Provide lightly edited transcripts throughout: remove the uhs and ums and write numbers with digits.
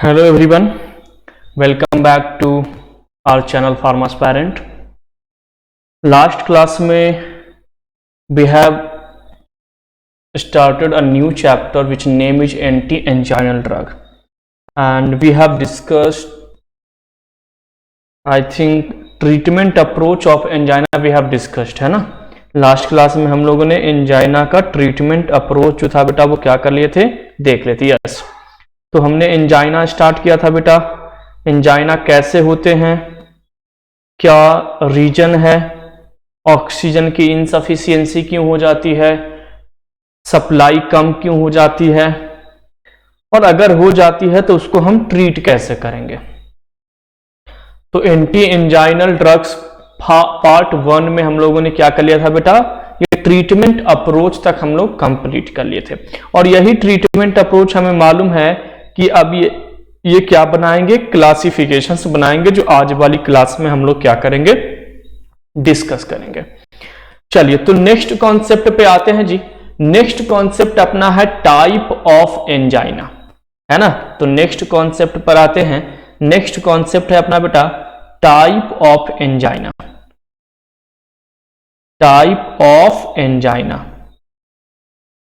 Hello everyone, welcome back to our channel Pharmaspirant. Last class में we have started a new chapter which name is anti-anginal drug, and we have discussed, I think, treatment approach of angina we have discussed, है ना। Last class में हम लोगों ने angina का treatment approach जो था बेटा वो क्या कर लिए थे, देख लेते। यस, तो हमने एंजाइना स्टार्ट किया था बेटा। एंजाइना कैसे होते हैं, क्या रीजन है, ऑक्सीजन की इनसफिशियंसी क्यों हो जाती है, सप्लाई कम क्यों हो जाती है, और अगर हो जाती है तो उसको हम ट्रीट कैसे करेंगे। तो एंटी एंजाइनल ड्रग्स पार्ट 1 में हम लोगों ने क्या कर लिया था बेटा, ये ट्रीटमेंट अप्रोच तक हम लोग कंप्लीट कर लिए थे। और यही ट्रीटमेंट अप्रोच हमें मालूम है कि अब ये क्या बनाएंगे, क्लासिफिकेशंस बनाएंगे, जो आज वाली क्लास में हम लोग क्या करेंगे, डिस्कस करेंगे। चलिए, तो नेक्स्ट कॉन्सेप्ट पे आते हैं जी। नेक्स्ट कॉन्सेप्ट अपना है टाइप ऑफ एंजाइना, है ना। तो नेक्स्ट कॉन्सेप्ट पर आते हैं। नेक्स्ट कॉन्सेप्ट है अपना बेटा type of angina. Type of angina.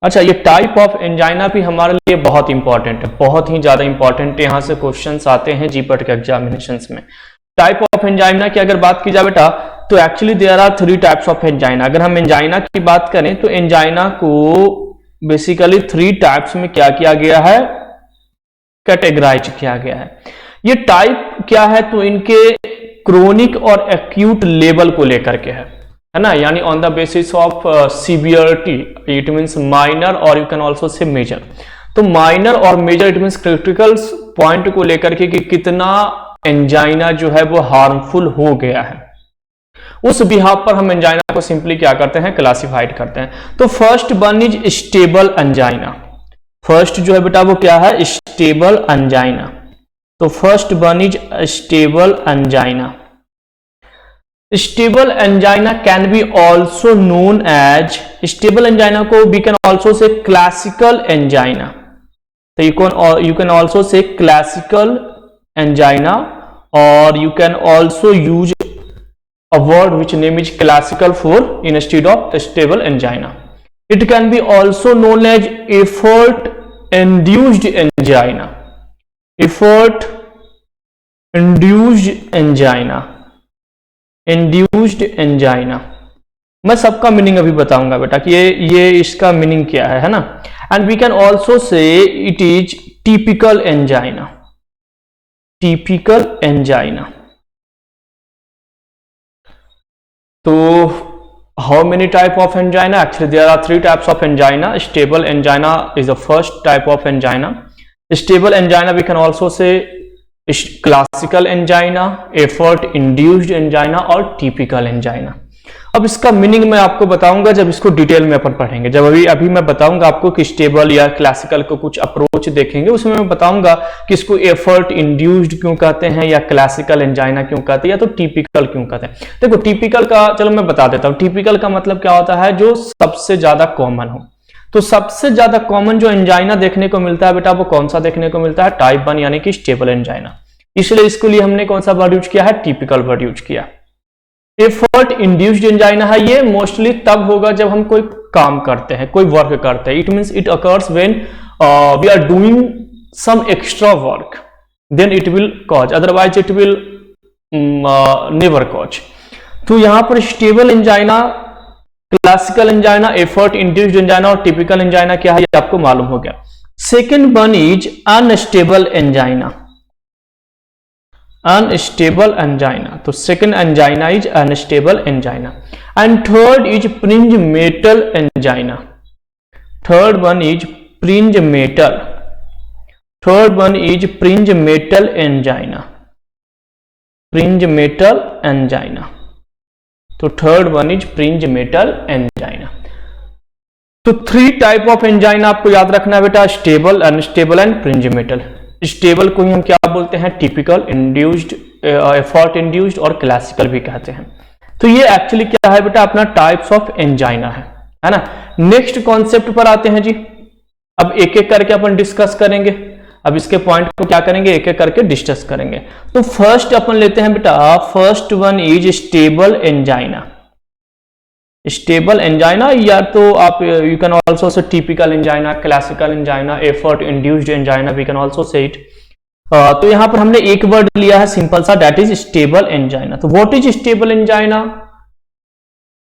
अच्छा, ये टाइप ऑफ एंजाइना भी हमारे लिए बहुत इंपॉर्टेंट है, बहुत ही ज्यादा इंपॉर्टेंट है। यहां से क्वेश्चंस आते हैं जीपीटी के एग्जामिनेशंस में। टाइप ऑफ एंजाइना की अगर बात की जाए बेटा, तो actually there are 3 types of angina. अगर हम एंजाइना की बात करें तो एंजाइना को बेसिकली 3 टाइप्स में क्या किया गया है, कैटेगराइज किया गया है। ये टाइप क्या है, तो इनके क्रोनिक और एक्यूट लेवल को लेकर के है ना, यानी on the basis of severity, it means minor और you can also say major. तो माइनर और measure it means critical point को लेकर के कि कितना एंजाइना जो है वो हार्मफुल हो गया है, उस बिहाफ पर हम एंजाइना को सिंपली क्या करते हैं, क्लासिफाइड करते हैं। तो first one is stable angina. First जो है बेटा वो क्या है, स्टेबल एंजाइना। तो first one is stable angina. Stable angina can be also known as, stable angina को we can also say classical angina. तो you can also say classical angina, और you can also use a word which name is classical for instead of stable angina. It can be also known as effort induced angina. Effort induced angina. Induced angina. मैं सबका meaning अभी बताऊंगा बेटा कि ये इसका meaning क्या है ना। And we can also say it is typical angina. Typical angina. तो how many type of angina? Actually there are 3 types of angina. Stable angina is the first type of angina. Stable angina we can also say classical angina, effort induced angina और typical angina. अब इसका meaning मैं आपको बताऊंगा जब इसको detail में अपन पढ़ेंगे। जब अभी मैं बताऊंगा आपको कि स्टेबल या क्लासिकल को कुछ अप्रोच देखेंगे, उसमें मैं बताऊंगा कि इसको एफर्ट इंड्यूस्ड क्यों कहते हैं, या क्लासिकल एंजाइना क्यों कहते हैं, या तो टिपिकल क्यों कहते हैं। देखो टिपिकल का चलो मैं बता देता हूं। टिपिकल का मतलब क्या होता है, जो सबसे ज्यादा कॉमन हो। तो सबसे ज्यादा कॉमन जो एंजाइना देखने को मिलता है बेटा वो कौन सा देखने को मिलता है, टाइप 1 यानी कि स्टेबल एंजाइना। इसलिए इसके लिए हमने कौन सा वर्ड यूज किया है, टिपिकल वर्ड यूज किया। एफर्ट इंड्यूस्ड एंजाइना है, ये मोस्टली तब होगा जब हम कोई काम करते हैं, कोई वर्क करते हैं। It means it occurs when we are doing some extra work, then it will cause, otherwise it will never cause. तो यहां पर stable angina, classical angina, effort induced angina और टिपिकल एंजाइना क्या है ये आपको मालूम हो गया। Second one is unstable angina. Unstable angina, तो second angina is unstable angina. And third is Prinzmetal angina. Third one is Prinzmetal. Third one is Prinzmetal angina. Prinzmetal angina. तो third one is Prinzmetal angina. तो 3 type of angina आपको याद रखना है बेटा, stable, unstable and Prinzmetal. Stable को ही हम क्या बोलते हैं, टिपिकल, इंड्यूस्ड, एफर्ट इंड्यूस्ड और क्लासिकल भी कहते हैं। तो ये एक्चुअली क्या है बेटा, अपना टाइप्स ऑफ एंजाइना है ना। नेक्स्ट कॉन्सेप्ट पर आते हैं जी। अब एक एक करके अपन डिस्कस करेंगे। अब इसके पॉइंट को क्या करेंगे, एक एक करके डिस्कस करेंगे। तो फर्स्ट अपन लेते हैं बेटा, first one is stable angina. Stable angina या तो आप you can also say typical angina, classical angina, effort induced angina, we can also say it. तो यहां पर हमने एक वर्ड लिया है सिंपल सा, दैट इज स्टेबल एंजाइना। तो व्हाट इज स्टेबल एंजाइना,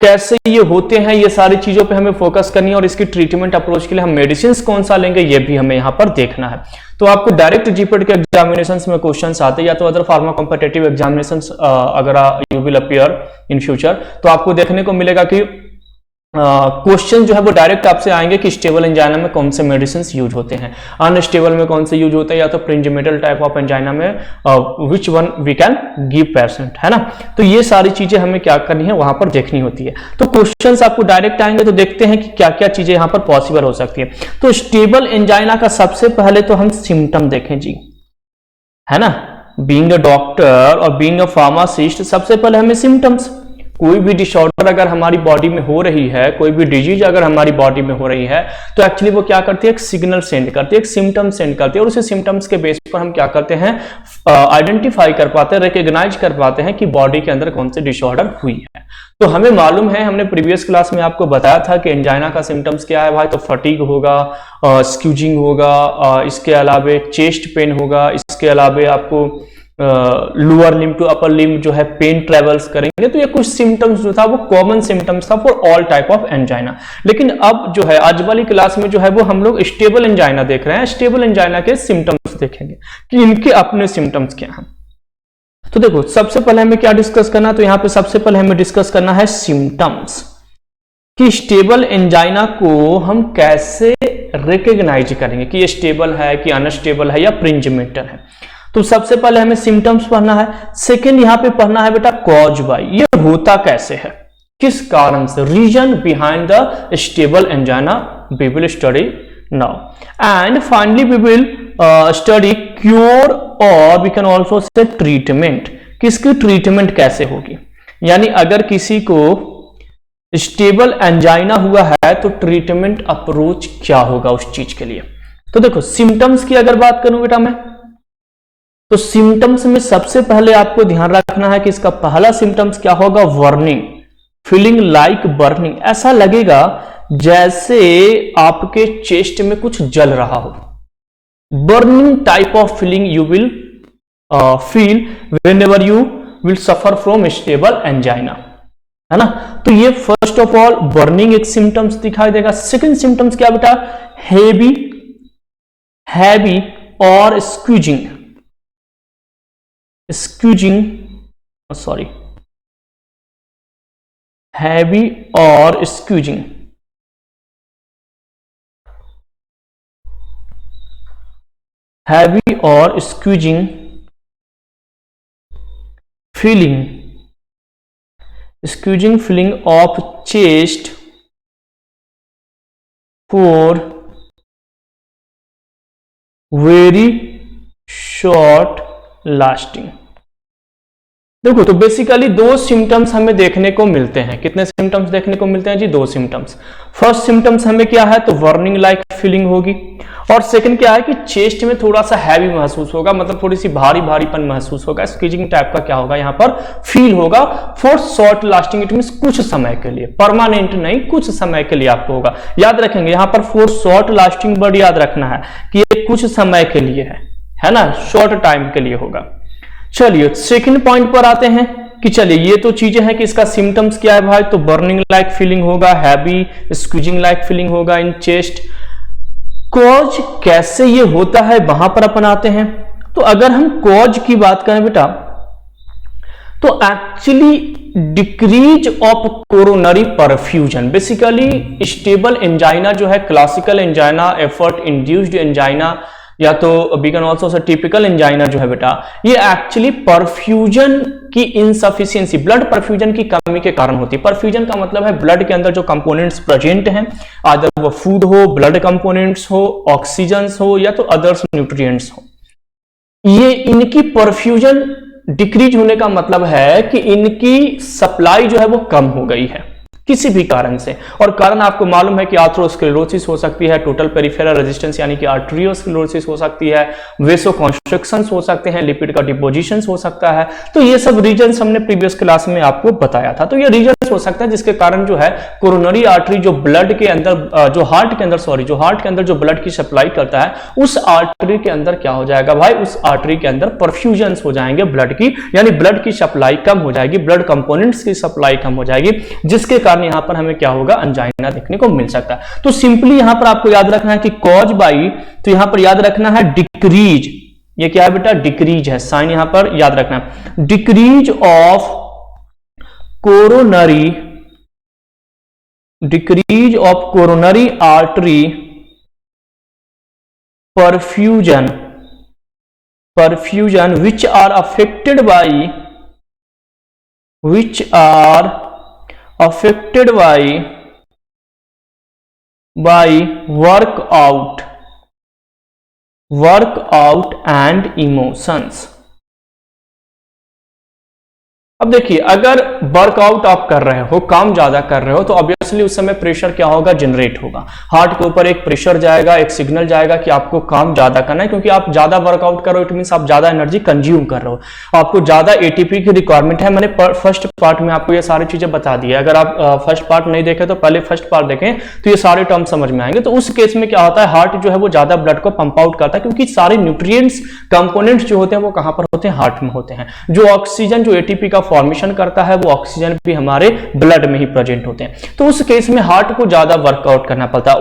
कैसे ये होते हैं, ये सारी चीजों पे हमें फोकस करनी है और इसकी ट्रीटमेंट अप्रोच के लिए हम मेडिसिन कौन सा लेंगे ये भी हमें यहाँ पर देखना है। तो आपको डायरेक्ट जीपीटी के एग्जामिनेशंस में क्वेश्चंस आते हैं या तो अदर फार्मा कॉम्पिटिटिव एग्जामिनेशंस अगर you will appear in future, तो आपको देखने को मिलेगा कि क्वेश्चन जो है वो डायरेक्ट आपसे आएंगे कि स्टेबल एंजाइना में कौन से मेडिसिन यूज होते हैं, अनस्टेबल में कौन से यूज होते हैं, या तो प्रिंजिमेटल टाइप ऑफ एंजाइना में which one we can give patient, है ना। तो ये सारी चीजें हमें क्या करनी है वहां पर देखनी होती है। तो क्वेश्चंस आपको डायरेक्ट आएंगे, तो देखते हैं कि क्या क्या चीजें यहां पर पॉसिबल हो सकती है। तो स्टेबल एंजाइना का सबसे पहले तो हम सिम्टम देखें जी, है ना। बीइंग अ डॉक्टर और बीइंग अ फार्मासिस्ट, सबसे पहले हमें सिम्टम्स, कोई भी डिसऑर्डर अगर हमारी बॉडी में हो रही है, कोई भी डिजीज अगर हमारी बॉडी में हो रही है, तो एक्चुअली वो क्या करती है, एक सिग्नल सेंड करती है, एक सिम्टम सेंड करती है, और उसी सिम्टम्स के बेस पर हम क्या करते हैं, आइडेंटिफाई कर पाते हैं, रिकॉग्नाइज कर पाते हैं कि बॉडी के अंदर कौन सी डिसऑर्डर हुई है। तो हमें मालूम है, हमने प्रीवियस क्लास में आपको बताया था कि एंजाइना का सिम्टम्स क्या है भाई, तो फटीग होगा, स्क्यूजिंग होगा, इसके अलावा चेस्ट पेन होगा, इसके अलावा आपको lower limb to upper limb जो है पेन ट्रेवल्स करेंगे। तो ये कुछ सिम्टम्स जो था वो कॉमन सिम्टम्स था for all type of angina. लेकिन अब जो है आज वाली क्लास में जो है वो हम लोग स्टेबल एंजाइना देख रहे हैं। स्टेबल एंजाइना के सिम्टम्स देखेंगे कि इनके अपने सिम्टम्स क्या हैं। तो देखो सबसे पहले हमें क्या डिस्कस करना है, तो यहां पे सबसे पहले हमें डिस्कस करना है सिम्टम्स, कि स्टेबल एंजाइना को हम कैसे रिकॉग्नाइज करेंगे कि ये स्टेबल है कि अनस्टेबल है या प्रिंजिमेटल है। तो सबसे पहले हमें सिम्टम्स पढ़ना है। सेकंड यहां पे पढ़ना है बेटा कॉज बाय, ये होता कैसे है, किस कारण से, reason behind the stable angina we will study now. And finally we will study cure और we can also say treatment, किसकी ट्रीटमेंट कैसे होगी, यानी अगर किसी को स्टेबल एंजाइना हुआ है तो ट्रीटमेंट अप्रोच क्या होगा उस चीज के लिए। तो देखो सिम्टम्स की अगर बात करूं बेटा मैं, तो सिम्टम्स में सबसे पहले आपको ध्यान रखना है कि इसका पहला सिम्टम्स क्या होगा, बर्निंग, फीलिंग लाइक बर्निंग, ऐसा लगेगा जैसे आपके चेस्ट में कुछ जल रहा हो। Burning type of feeling you will feel whenever you will suffer from stable angina, है ना। तो ये फर्स्ट ऑफ ऑल बर्निंग एक सिम्टम्स दिखाई देगा। सेकंड सिम्टम्स क्या बेटा, हैवी और स्क्वीजिंग, हैवी और स्क्वीजिंग, हैवी और squeezing feeling, squeezing feeling of chest for very short lasting. देखो तो बेसिकली दो सिम्टम्स हमें देखने को मिलते हैं। कितने सिम्टम्स देखने को मिलते हैं जी, दो सिम्टम्स। फर्स्ट सिम्टम्स हमें क्या है, तो बर्निंग लाइक फीलिंग होगी, और सेकंड क्या है कि चेस्ट में थोड़ा सा हैवी महसूस होगा, मतलब थोड़ी सी भारी भारीपन महसूस होगा। स्क्वीजिंग टाइप का क्या होगा यहाँ पर फील होगा for short lasting, it means कुछ समय के लिए, परमानेंट नहीं, कुछ समय के लिए आपको होगा। याद रखेंगे यहाँ पर फॉर शॉर्ट लास्टिंग वर्ड याद रखना है कि ये कुछ समय के लिए है ना, शॉर्ट टाइम के लिए होगा। चलिए सेकंड पॉइंट पर आते हैं कि चलिए ये तो चीजें हैं कि इसका सिम्टम्स क्या है भाई, तो बर्निंग लाइक फीलिंग होगा, हैवी स्क्वीजिंग लाइक फीलिंग होगा इन चेस्ट। कॉज कैसे ये होता है वहां पर अपन आते हैं। तो अगर हम कॉज की बात करें बेटा, तो actually decrease of coronary perfusion, basically stable angina जो है, classical angina, effort induced angina, या तो we can also say typical angina जो है बेटा, ये एक्चुअली परफ्यूजन की इनसफिशियंसी, ब्लड परफ्यूजन की कमी के कारण होती है। परफ्यूजन का मतलब है ब्लड के अंदर जो कंपोनेंट्स प्रेजेंट हैं, अदर वो फूड हो, ब्लड कंपोनेंट्स हो, ऑक्सीजन हो, या तो अदर्स न्यूट्रिएंट्स हो, ये इनकी परफ्यूजन डिक्रीज होने का मतलब है कि इनकी सप्लाई जो है वो कम हो गई है। किसी भी कारण से। और कारण आपको मालूम है कि आर्थरोस्क्लेरोसिस हो सकती है, टोटल पेरिफेरल रेजिस्टेंस यानी कि आर्टरियोस्क्लेरोसिस हो सकती है, वेसोकंस्ट्रिक्शंस हो सकते हैं, लिपिड का डिपोजिशन हो सकता है। तो ये सब रीजंस हमने प्रीवियस क्लास में आपको बताया था। तो ये रीजंस हो सकता है जिसके कारण जो है कोरोनरी आर्टरी जो ब्लड के अंदर जो हार्ट के अंदर जो ब्लड की सप्लाई करता है, उस आर्टरी के अंदर क्या हो जाएगा भाई, उस आर्टरी के अंदर परफ्यूजन्स हो जाएंगे ब्लड की, यानी ब्लड की सप्लाई कम हो जाएगी, ब्लड कंपोनेंट्स की सप्लाई कम हो जाएगी, जिसके कारण यहां पर हमें क्या होगा, एंजाइना देखने को मिल सकता है। तो सिंपली यहां पर आपको याद रखना है कि कॉज बाई, तो यहां पर याद रखना है डिक्रीज, ये क्या है बेटा, डिक्रीज है, साइन यहां पर याद रखना है, decrease of coronary artery perfusion which are affected by workout and emotions। अब देखिए, अगर वर्कआउट आप कर रहे हो, काम ज्यादा कर रहे हो, तो ऑब्वियसली उस समय प्रेशर क्या होगा, जनरेट होगा, हार्ट के ऊपर एक प्रेशर जाएगा, एक सिग्नल जाएगा कि आपको काम ज्यादा करना है, क्योंकि आप ज्यादा वर्कआउट कर रहे हो, इट मींस आप ज्यादा एनर्जी कंज्यूम कर रहे हो, आपको ज्यादा एटीपी की रिक्वायरमेंट है। मैंने फर्स्ट पार्ट में आपको ये सारी चीजें बता दी है, अगर आप फर्स्ट पार्ट नहीं देखे तो पहले फर्स्ट पार्ट देखें तो ये सारे टर्म समझ में आएंगे। तो उस केस में क्या होता है, हार्ट जो है वो ज्यादा ब्लड को पंप आउट करता है, क्योंकि सारे न्यूट्रिएंट्स कंपोनेंट्स जो होते हैं वो कहां पर होते हैं, हार्ट में होते हैं। जो ऑक्सीजन, जो एटीपी का फॉर्मेशन करता है, वो ऑक्सीजन भी हमारे ब्लड में ही प्रेजेंट होते हैं। तो उस केस में हार्ट को ज्यादा वर्कआउट करना पड़ता है।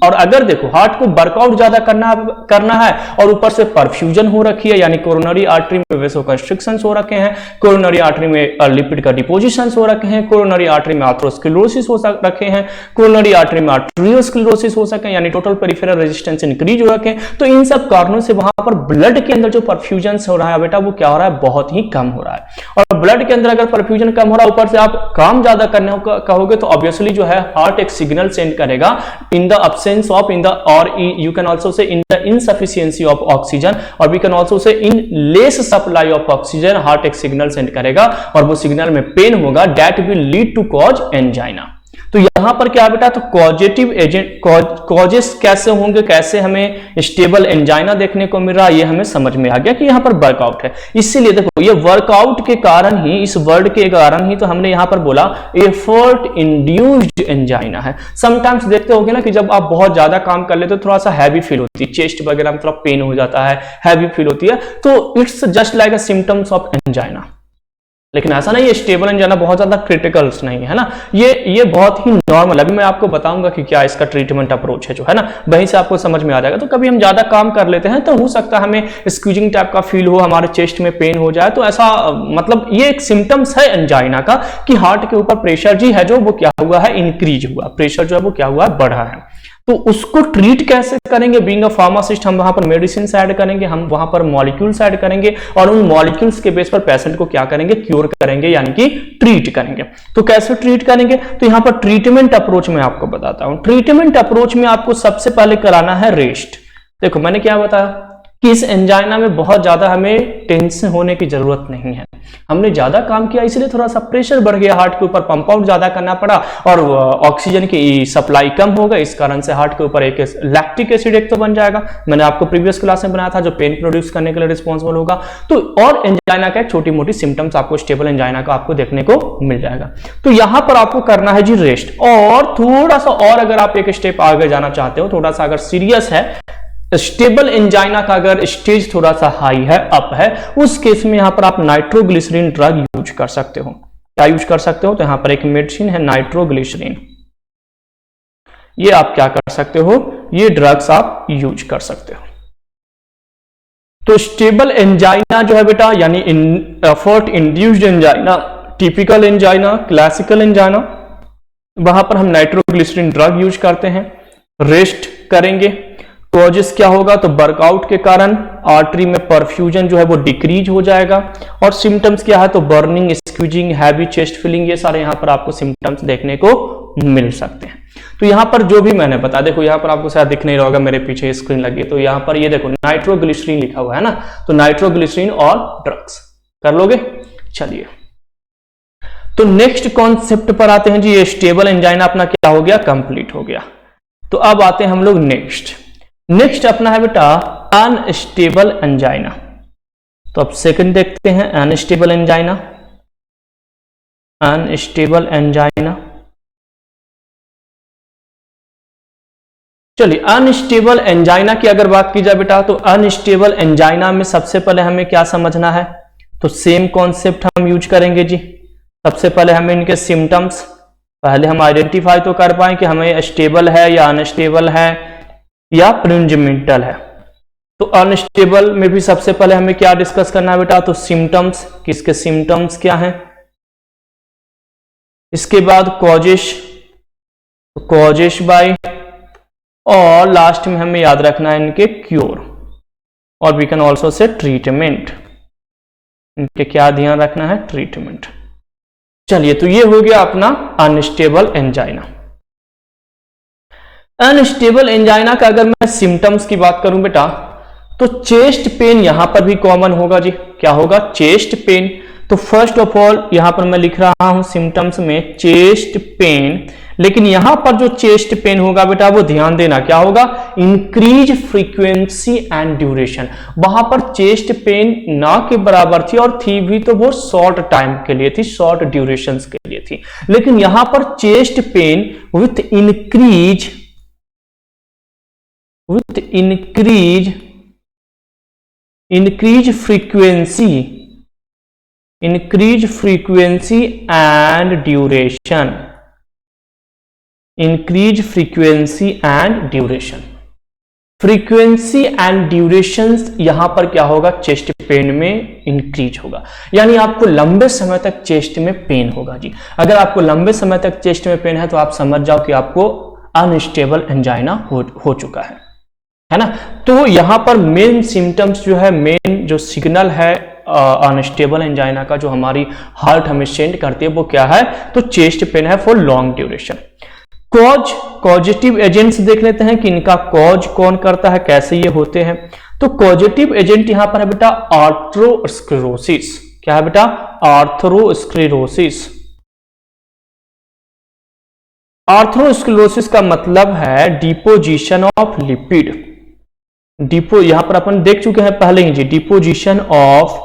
और अगर देखो हार्ट को वर्कआउट ज्यादा करना है और ऊपर से परफ्यूजन हो रखी है, यानी कोरोनरी आर्टरी में वेसोकंस्ट्रिक्शंस हो रखे हैं, कोरोनरी आर्टरी में लिपिड का डिपोजिशन हो रखे हैं, कोरोनरी आर्टरी में आर्थरोस्क्लेरोसिस हो रखे हैं, कोरोनरी आर्टरी में आर्टरियोस्क्लेरोसिस हो सके, यानी टोटल पेरिफेरल रेजिस्टेंस इंक्रीज हो रखे हैं। तो इन सब कारणों से वहां पर ब्लड के अंदर जो परफ्यूजन हो रहा है बेटा, वो क्या हो रहा है, बहुत ही कम हो रहा है। और ब्लड के अंदर अगर परफ्यूजन कम हो रहा है, ऊपर से आप काम ज्यादा करने कहोगे, तो ऑब्वियसली जो है हार्ट एक सिग्नल सेंड करेगा in the you can also say in the insufficiency of oxygen, और we can also say in less supply of oxygen, heart एक सिग्नल सेंड करेगा और वो सिग्नल में पेन होगा, that will lead to cause angina। तो यहां पर क्या बेटा, तो कॉजेटिव एजेंट, कॉजेस कैसे होंगे, कैसे हमें स्टेबल एंजाइना देखने को मिल रहा है, ये हमें समझ में आ गया कि यहां पर वर्कआउट है। इसीलिए देखो, ये वर्कआउट के कारण ही, इस वर्ड के कारण ही तो हमने यहां पर बोला एफर्ट इंड्यूस्ड एंजाइना है। समटाइम्स देखते होगे ना कि जब आप बहुत ज्यादा काम कर लेते हो, थोड़ा सा हैवी फील होती है, चेस्ट वगैरह में थोड़ा पेन हो जाता है, हैवी फील होती है, तो it's just like a symptoms of angina. लेकिन ऐसा नहीं है, स्टेबल एंजाइना बहुत ज्यादा क्रिटिकल्स नहीं है ना, ये बहुत ही नॉर्मल। अभी मैं आपको बताऊंगा कि क्या इसका ट्रीटमेंट अप्रोच है, जो है ना, वहीं से आपको समझ में आ जाएगा। तो कभी हम ज्यादा काम कर लेते हैं तो हो सकता है हमें स्क्वीजिंग टाइप का फील हो, हमारे चेस्ट में पेन हो जाए, तो ऐसा मतलब ये एक सिम्टम्स है एंजाइना का कि हार्ट के ऊपर प्रेशर जी है जो वो क्या हुआ है, इंक्रीज हुआ, प्रेशर जो है वो क्या हुआ है, बढ़ा है। तो उसको ट्रीट कैसे करेंगे, बीइंग अ फार्मासिस्ट हम वहां पर मेडिसिन ऐड करेंगे, हम वहां पर मॉलिक्यूल्स ऐड करेंगे, और उन मॉलिक्यूल्स के बेस पर पेशेंट को क्या करेंगे, क्योर करेंगे, यानी कि ट्रीट करेंगे। तो कैसे ट्रीट करेंगे, तो यहां पर ट्रीटमेंट अप्रोच में आपको बताता हूं। ट्रीटमेंट अप्रोच में आपको सबसे पहले कराना है रेस्ट। देखो मैंने क्या बताया कि इस एंजाइना में बहुत ज्यादा हमें टेंशन होने की जरूरत नहीं है। हमने ज्यादा काम किया इसलिए थोड़ा सा प्रेशर बढ़ गया, हार्ट के ऊपर पंप आउट ज्यादा करना पड़ा और ऑक्सीजन की सप्लाई कम हो गई, इस कारण से हार्ट के ऊपर एक लैक्टिक एसिड एक तो बन जाएगा, मैंने आपको प्रीवियस क्लास में बनाया था, जो पेन प्रोड्यूस करने के लिए रिस्पॉन्सिबल होगा। तो और एंजाइना का एक छोटी मोटी सिम्टम्स आपको स्टेबल एंजाइना का आपको देखने को मिल जाएगा। तो यहां पर आपको करना है जी रेस्ट, और थोड़ा सा और अगर आप एक स्टेप आगे जाना चाहते हो, थोड़ा सा अगर सीरियस है, स्टेबल एंजाइना का अगर स्टेज थोड़ा सा हाई है, अप है, उस केस में यहां पर आप नाइट्रोग्लिसरीन ड्रग यूज कर सकते हो। क्या यूज कर सकते हो, तो यहां पर एक मेडिसिन है नाइट्रोग्लिसरीन, ये आप क्या कर सकते हो, ये ड्रग्स आप यूज कर सकते हो। तो स्टेबल एंजाइना जो है बेटा, यानी effort induced angina, typical angina, classical angina, वहां पर हम नाइट्रोग्लिसरीन ड्रग यूज करते हैं, रेस्ट करेंगे। कॉजेस क्या होगा, तो वर्कआउट के कारण आर्टरी में परफ्यूजन जो है वो डिक्रीज हो जाएगा, और सिम्टम्स क्या है, तो burning, squeezing, heavy chest feeling, ये सारे यहां पर आपको सिम्टम्स देखने को मिल सकते हैं। तो यहां पर जो भी मैंने बता, देखो यहां पर आपको शायद दिख नहीं रहा होगा, मेरे पीछे स्क्रीन लगी है, तो यहां पर ये देखो नाइट्रोग्लिसरीन लिखा हुआ है ना, तो नाइट्रोग्लिसरीन और ड्रग्स कर लोगे। चलिए, तो नेक्स्ट कॉन्सेप्ट पर आते हैं जी। ये स्टेबल एंजाइना अपना क्या हो गया, कंप्लीट हो गया। तो अब आते हैं हम लोग नेक्स्ट अपना है बेटा अनस्टेबल एंजाइना। तो अब सेकंड देखते हैं अनस्टेबल एंजाइना। अनस्टेबल एंजाइना, चलिए अनस्टेबल एंजाइना की अगर बात की जाए बेटा, तो अनस्टेबल एंजाइना में सबसे पहले हमें क्या समझना है, तो सेम कॉन्सेप्ट हम यूज करेंगे जी। सबसे पहले हमें इनके सिम्टम्स पहले हम आइडेंटिफाई तो कर पाए कि हमें स्टेबल है या अनस्टेबल है या प्रिंजिमेंटल है। तो अनस्टेबल में भी सबसे पहले हमें क्या डिस्कस करना है बेटा, तो सिम्टम्स, किसके सिम्टम्स क्या हैं। इसके बाद कॉजेस बाय, और लास्ट में हमें याद रखना है इनके क्योर, और we can also say treatment. इनके क्या ध्यान रखना है, ट्रीटमेंट। चलिए, तो ये हो गया अपना अनस्टेबल एंजाइना। अनस्टेबल एंजाइना का अगर मैं सिम्टम्स की बात करूं बेटा, तो चेस्ट पेन यहां पर भी कॉमन होगा जी। क्या होगा, चेस्ट पेन। तो फर्स्ट ऑफ ऑल यहां पर मैं लिख रहा हूं सिम्टम्स में चेस्ट पेन, लेकिन यहां पर जो चेस्ट पेन होगा बेटा, वो ध्यान देना क्या होगा, इंक्रीज फ्रीक्वेंसी एंड ड्यूरेशन। वहां पर चेस्ट पेन ना के बराबर थी, और थी भी तो वो शॉर्ट टाइम के लिए थी, शॉर्ट ड्यूरेशन के लिए थी। लेकिन यहां पर chest pain with increase frequency and duration. Increase frequency and duration. Frequency and duration यहां पर क्या होगा, चेस्ट पेन में इंक्रीज होगा, यानी आपको लंबे समय तक चेस्ट में पेन होगा जी। अगर आपको लंबे समय तक चेस्ट में पेन है तो आप समझ जाओ कि आपको अनस्टेबल एंजाइना हो चुका है ना। तो यहां पर मेन सिम्टम्स जो है, मेन जो सिग्नल है अनस्टेबल एंजाइना का, जो हमारी हार्ट हमें सेंड करती है, वो क्या है, तो चेस्ट पेन है for long duration. Causative agents देख लेते हैं कि इनका कॉज कौन करता है, कैसे ये होते हैं। तो कॉजेटिव एजेंट यहां पर है बेटा आर्थरोस्क्लेरोसिस। क्या है बेटा, आर्थरोस्क्लेरोसिस। आर्थरोस्क्लेरोसिस का मतलब है डिपोजिशन ऑफ लिपिड। यहां पर अपन देख चुके हैं पहले ही जी, deposition of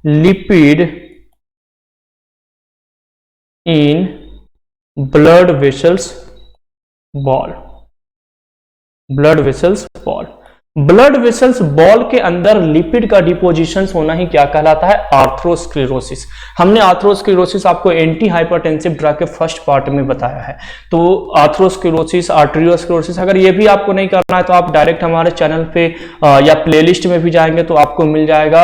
lipid in blood vessels wall. Blood vessels wall के अंदर लिपिड का डिपोजिशन होना ही क्या कहलाता है, आर्थरोस्क्लेरोसिस। हमने आर्थरोस्क्लेरोसिस आपको एंटी हाइपरटेंसिव ड्रग के फर्स्ट पार्ट में बताया है। तो आर्थरोस्क्लेरोसिस, आर्टेरियोस्क्लेरोसिस, अगर ये भी आपको नहीं करना है तो आप डायरेक्ट हमारे चैनल पे या प्लेलिस्ट में भी जाएंगे तो आपको मिल जाएगा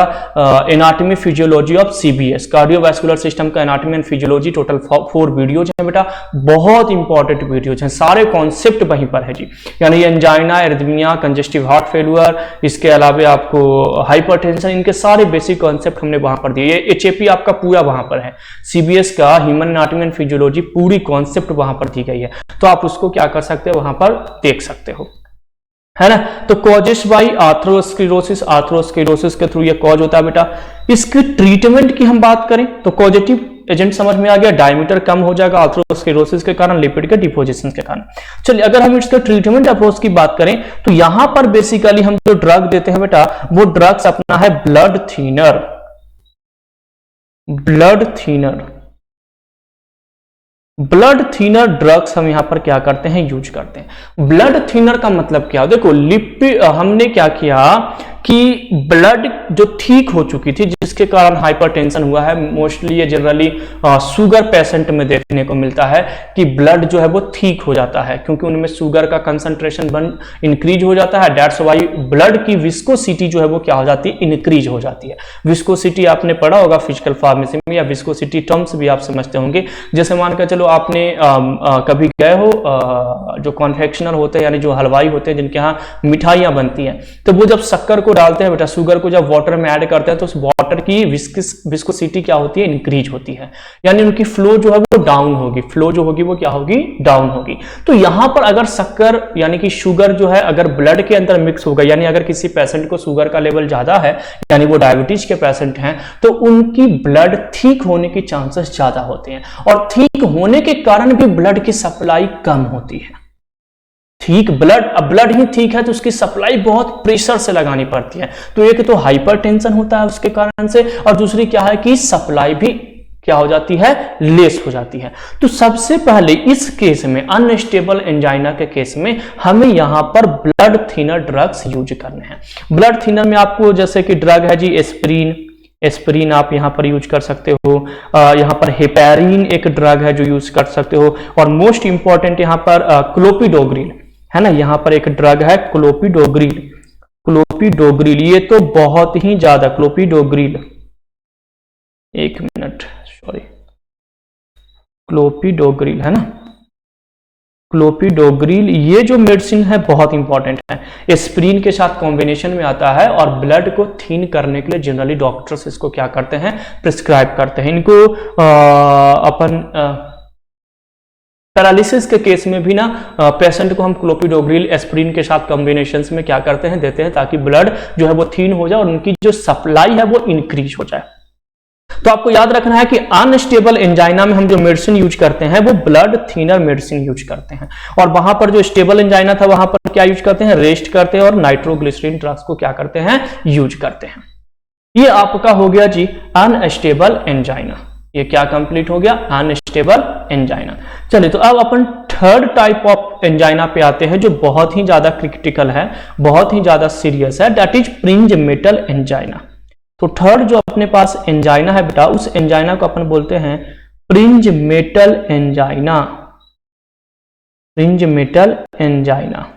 एनाटॉमी फिजियोलॉजी ऑफ सीबीएस, कार्डियोवैस्कुलर सिस्टम का anatomy and physiology. Total 4 videos हैं बेटा, बहुत इंपॉर्टेंट वीडियोज हैं, सारे कॉन्सेप्ट वहीं पर है जी। यानी angina, arrhythmia, congestive heart failure, इसके अलावा आपको हाइपरटेंशन, इनके सारे बेसिक कॉन्सेप्ट हमने वहां पर दिए। एचएपी आपका पूरा वहां पर है, सीबीएस का ह्यूमन एनाटॉमी एंड फिजियोलॉजी पूरी कॉन्सेप्ट वहां पर दी गई है। तो आप उसको क्या कर सकते हो, वहां पर देख सकते हो, है ना। तो कॉजेस बाई आर्थरोस्क्लेरोसिस, आर्थरोस्क्लेरोसिस के थ्रू ये कॉज होता है बेटा। इसकी ट्रीटमेंट की हम बात करें तो कॉजेटिव एजेंट समझ में आ गया, डायमीटर कम हो जाएगा आर्थरोस्क्लेरोसिस के कारण, लिपिड के डिपोजिशन के कारण। चलिए, अगर हम इसके ट्रीटमेंट अप्रोच की बात करें तो यहां पर बेसिकली हम जो ड्रग देते हैं बेटा, वो ड्रग्स अपना है blood thinner. Blood thinner drugs हम यहां पर क्या करते हैं, यूज करते हैं। ब्लड थिनर का मतलब क्या, देखो लिपिड, हमने क्या किया कि ब्लड जो ठीक हो चुकी थी, जिसके कारण हाइपरटेंशन हुआ है, मोस्टली ये जनरली शुगर पेशेंट में देखने को मिलता है कि ब्लड जो है वो ठीक हो जाता है, क्योंकि उनमें शुगर का कंसंट्रेशन इंक्रीज हो जाता है। दैट्स व्हाई ब्लड की विस्कोसिटी जो है वो क्या हो जाती है, इंक्रीज हो जाती है। विस्कोसिटी आपने पढ़ा होगा फिजिकल फार्मेसी में, या विस्कोसिटी टर्म्स भी आप समझते होंगे। जैसे मान कर चलो आपने कभी गए हो जो कॉन्फेक्शनर होते हैं, यानी जो हलवाई होते हैं जिनके यहाँ मिठाइयां बनती हैं, तो वो जब शक्कर को डालते हैं बेटा, शुगर को जब वाटर में ऐड करते हैं तो उस वाटर की विस्कोसिटी क्या होती है, इंक्रीज होती है, यानी उनकी फ्लो जो है वो डाउन होगी, फ्लो जो होगी वो क्या होगी, डाउन होगी। तो यहां पर अगर शक्कर यानी कि शुगर जो है अगर ब्लड के अंदर मिक्स होगा, यानी अगर किसी पेशेंट को शुगर का लेवल ज्यादा है, यानी वो डायबिटीज के पेशेंट हैं, तो उनकी ब्लड ठीक होने की चांसेस ज्यादा होते हैं, और ठीक होने के कारण भी ब्लड की सप्लाई कम होती है। ठीक ब्लड ही ठीक है तो उसकी सप्लाई बहुत प्रेशर से लगानी पड़ती है, तो एक तो हाइपरटेंशन होता है उसके कारण से, और दूसरी क्या है कि सप्लाई भी क्या हो जाती है, लेस हो जाती है। तो सबसे पहले इस केस में, अनस्टेबल एंजाइना के केस में, हमें यहां पर ब्लड थिनर ड्रग्स यूज करने हैं। ब्लड थिनर में आपको जैसे कि ड्रग है जी एस्पिरिन आप यहां पर यूज कर सकते हो, यहां पर हेपेरिन एक ड्रग है जो यूज कर सकते हो, और मोस्ट इंपॉर्टेंट यहां पर क्लोपिडोग्रिल है ना, यहां पर एक ड्रग है क्लोपिडोग्रिल, ये तो बहुत ही ज्यादा, क्लोपिडोग्रिल, एक मिनट सॉरी, क्लोपिडोग्रिल है ना, क्लोपिडोग्रिल ये जो मेडिसिन है बहुत इंपॉर्टेंट है, एस्पिरिन के साथ कॉम्बिनेशन में आता है, और ब्लड को थीन करने के लिए जनरली डॉक्टर्स इसको क्या करते हैं, प्रिस्क्राइब करते हैं। इनको अपन पैरालिसिस के केस में भी ना पेशेंट को हम क्लोपिडोग्रिल एस्पिरिन के साथ कॉम्बिनेशन में क्या करते हैं, देते हैं, ताकि ब्लड जो है वो थीन हो जाए और उनकी जो सप्लाई है वो इंक्रीज हो जाए। तो आपको याद रखना है कि अनस्टेबल एंजाइना में हम जो मेडिसिन यूज करते हैं वो ब्लड थिनर मेडिसिन यूज करते हैं, और वहां पर जो स्टेबल एंजाइना था वहां पर क्या यूज करते हैं, रेस्ट करते हैं, और नाइट्रोग्लिसरीन ड्रग्स को क्या करते हैं, यूज करते हैं। ये आपका हो गया जी अनस्टेबल एंजाइना, ये क्या कंप्लीट हो गया, अनस्टेबल एंजाइना। चलिए तो अब अपन थर्ड टाइप ऑफ एंजाइना पे आते हैं जो बहुत ही ज्यादा क्रिटिकल है, बहुत ही ज्यादा सीरियस है, that is Prinzmetal angina. तो थर्ड जो अपने पास एंजाइना है बेटा, उस एंजाइना को अपन बोलते हैं fringe metal angina, fringe metal angina.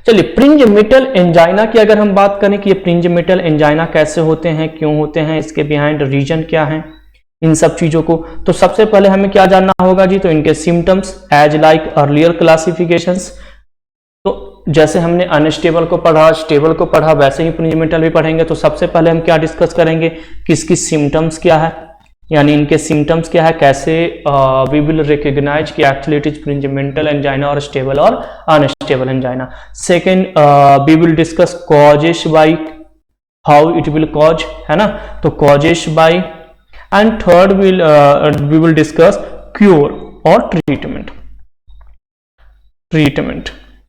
चलिए फ्रिंज मेटल एंजाइना की अगर हम बात करें कि ये फ्रिंज मेटल एंजाइना कैसे होते हैं, क्यों होते हैं, इसके बिहाइंड रीजन क्या है, इन सब चीजों को, तो सबसे पहले हमें क्या जानना होगा जी, तो इनके symptoms as like earlier classifications. तो जैसे हमने अनस्टेबल को पढ़ा, स्टेबल को पढ़ा, वैसे ही फ्रिंज मेटल भी पढ़ेंगे। तो सबसे पहले हम क्या डिस्कस करेंगे कि इसकी सिम्टम्स क्या है, यानी इनके सिम्टम्स क्या है, कैसे वी विल रिकॉग्नाइज कि actually it is Prinzmetal angina और स्टेबल और unstable angina. Second we will discuss causes by, how it will cause, है ना, तो causes by, and third we will discuss cure और ट्रीटमेंट।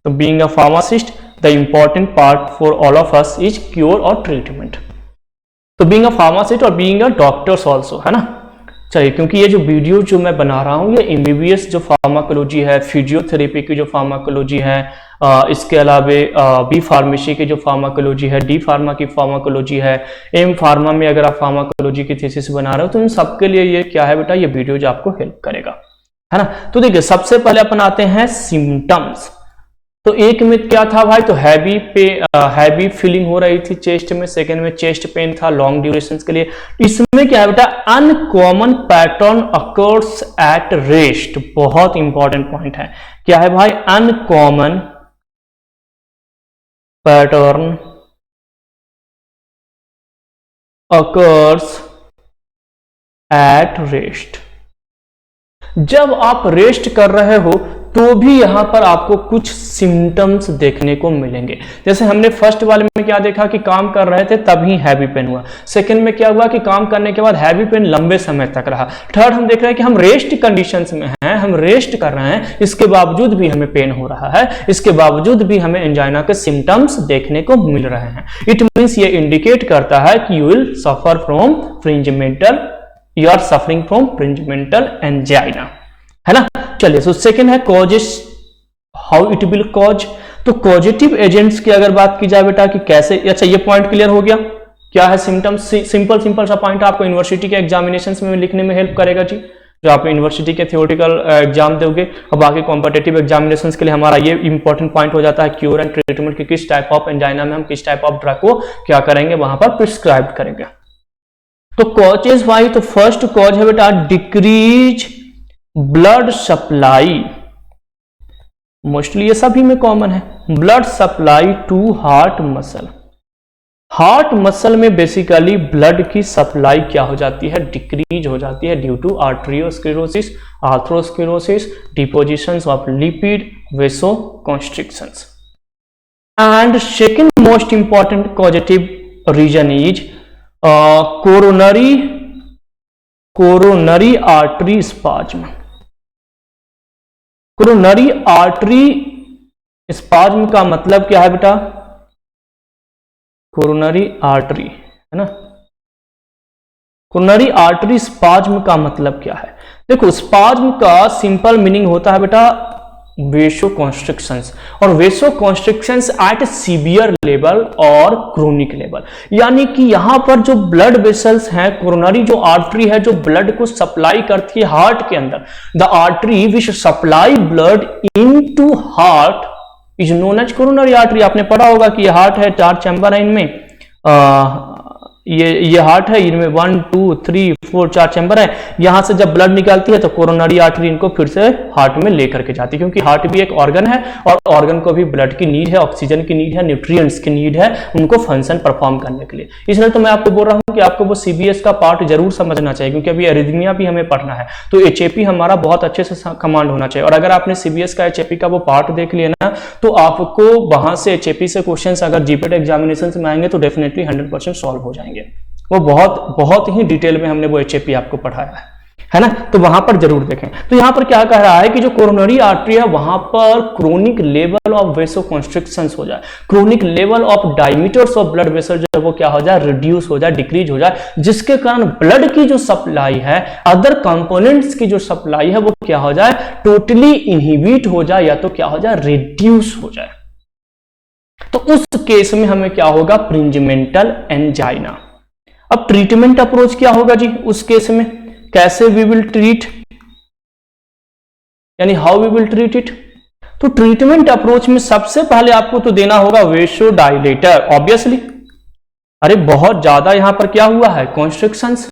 तो being a pharmacist the important part for all of us is cure और treatment. तो being a pharmacist और being a doctors also, है ना। चलिए, क्योंकि ये जो वीडियो जो मैं बना रहा हूँ ये एमबीबीएस जो फार्माकोलॉजी है, फिजियोथेरेपी की जो फार्माकोलॉजी है, इसके अलावा बी फार्मेसी की जो फार्माकोलॉजी है, डी फार्मा की फार्माकोलॉजी है, एम फार्मा में अगर आप फार्माकोलॉजी की थीसिस बना रहे हो तो इन सबके लिए ये क्या है बेटा, ये वीडियो जो आपको हेल्प करेगा, है ना। तो देखिए सबसे पहले अपन आते हैं सिम्टम्स। तो एक में क्या था भाई, तो हैवी फीलिंग हो रही थी चेस्ट में, सेकेंड में चेस्ट पेन था लॉन्ग ड्यूरेशन के लिए। इसमें क्या है बेटा, uncommon pattern occurs at rest, बहुत इंपॉर्टेंट पॉइंट है, क्या है भाई, uncommon pattern occurs at rest. जब आप रेस्ट कर रहे हो तो भी यहां पर आपको कुछ सिम्टम्स देखने को मिलेंगे। जैसे हमने फर्स्ट वाले में क्या देखा कि काम कर रहे थे तभी हैवी पेन हुआ, सेकंड में क्या हुआ कि काम करने के बाद हैवी पेन लंबे समय तक रहा, थर्ड हम देख रहे हैं कि हम रेस्ट कंडीशंस में हैं, हम रेस्ट कर रहे हैं, इसके बावजूद भी हमें पेन हो रहा है, इसके बावजूद भी हमें एंजाइना के सिम्टम्स देखने को मिल रहे हैं। इट मीन्स ये इंडिकेट करता है कि you will suffer from Prinzmetal, you are suffering from Prinzmetal angina, है ना। चलिए, सो सेकेंड है causes, how it will cause. तो कॉजेटिव एजेंट्स की अगर बात की जाए बेटा कि कैसे, अच्छा ये पॉइंट क्लियर हो गया, क्या है सिम्टम्स, सिंपल सा पॉइंट आपको यूनिवर्सिटी के एग्जामिनेशंस में लिखने में हेल्प करेगा जी, जो आप यूनिवर्सिटी के थियोरेटिकल एग्जाम दोगे और बाकी कॉम्पिटिटिव एग्जामिनेशंस के लिए हमारा ये इंपॉर्टेंट पॉइंट हो जाता है क्योर एंड ट्रीटमेंट की, किस टाइप ऑफ एंजाइना में हम किस टाइप ऑफ ड्रग को क्या करेंगे वहां पर प्रिस्क्राइब करेंगे। तो कॉजेस भाई, तो फर्स्ट कॉज है बेटा डिक्रीज ब्लड सप्लाई, मोस्टली ये सभी में कॉमन है, blood supply to heart muscle, heart muscle में बेसिकली ब्लड की सप्लाई क्या हो जाती है, डिक्रीज हो जाती है due to arteriosclerosis, atherosclerosis, depositions of lipid, vasoconstrictions. And second most important causative reason is coronary artery spasm. Coronary artery spasm का मतलब क्या है बेटा, कोरोनरी आर्टरी है ना, कोरोनरी आर्टरी स्पाज्म का मतलब क्या है? देखो, स्पाज्म का सिंपल मीनिंग होता है बेटा वेसोकंस्ट्रिक्शंस, और वेसोकंस्ट्रिक्शंस एट सीवियर लेवल और क्रोनिक लेवल, यानी कि यहां पर जो ब्लड वेसल्स हैं, कोरोनरी जो आर्टरी है जो ब्लड को सप्लाई करती है हार्ट के अंदर, the artery which supply blood into heart is known as coronary artery. आपने पढ़ा होगा कि ये हार्ट है, 4 चैम्बर है इनमें, ये हार्ट है, इनमें 1 2 3 4 4 चैम्बर है। यहां से जब ब्लड निकलती है तो कोरोनरी आर्टरी इनको फिर से हार्ट में लेकर के जाती है, क्योंकि हार्ट भी एक ऑर्गन है और ऑर्गन को भी ब्लड की नीड है, ऑक्सीजन की नीड है, न्यूट्रिएंट्स की नीड है उनको फंक्शन परफॉर्म करने के लिए। इसलिए तो मैं आपको बोल रहा हूं कि आपको वो सीबीएस का पार्ट जरूर समझना चाहिए, क्योंकि अभी एरिथमिया भी हमें पढ़ना है, तो एचएपी हमारा बहुत अच्छे से कमांड होना चाहिए। और अगर आपने सीबीएस का एचएपी का वो पार्ट देख लिया ना, तो आपको वहां से एचएपी से क्वेश्चंस अगर जीपीटी एग्जामिनेशन में आएंगे तो डेफिनेटली 100% सॉल्व हो जाएंगे। वो बहुत ही डिटेल में हमने वो एचएपी आपको पढ़ाया है ना, तो वहां पर जरूर देखें। तो यहां पर क्या कह रहा है कि जो कोरोनरी आर्टरी है वहां पर क्रोनिक लेवल ऑफ वेसोकंस्ट्रिक्शंस हो जाए, chronic level of diameters of blood vessel जो है वो क्या हो जाए, रिड्यूस हो जाए, डिक्रीज हो जाए, जिसके कारण ब्लड की जो सप्लाई है, अदर कंपोनेंट्स की जो सप्लाई है वो क्या हो जाए, टोटली इनहिबिट हो जाए, या तो क्या हो जाए, रिड्यूस हो जाए। तो उस केस में हमें क्या होगा, प्रिंजमेंटल एंजाइना। अब ट्रीटमेंट अप्रोच क्या होगा जी उस केस में, कैसे वी विल ट्रीट, यानी how we will treat it. तो ट्रीटमेंट अप्रोच में सबसे पहले आपको तो देना होगा वेसोडाइलेटर, ऑब्वियसली। अरे बहुत ज्यादा यहां पर क्या हुआ है, कॉन्स्ट्रिक्शंस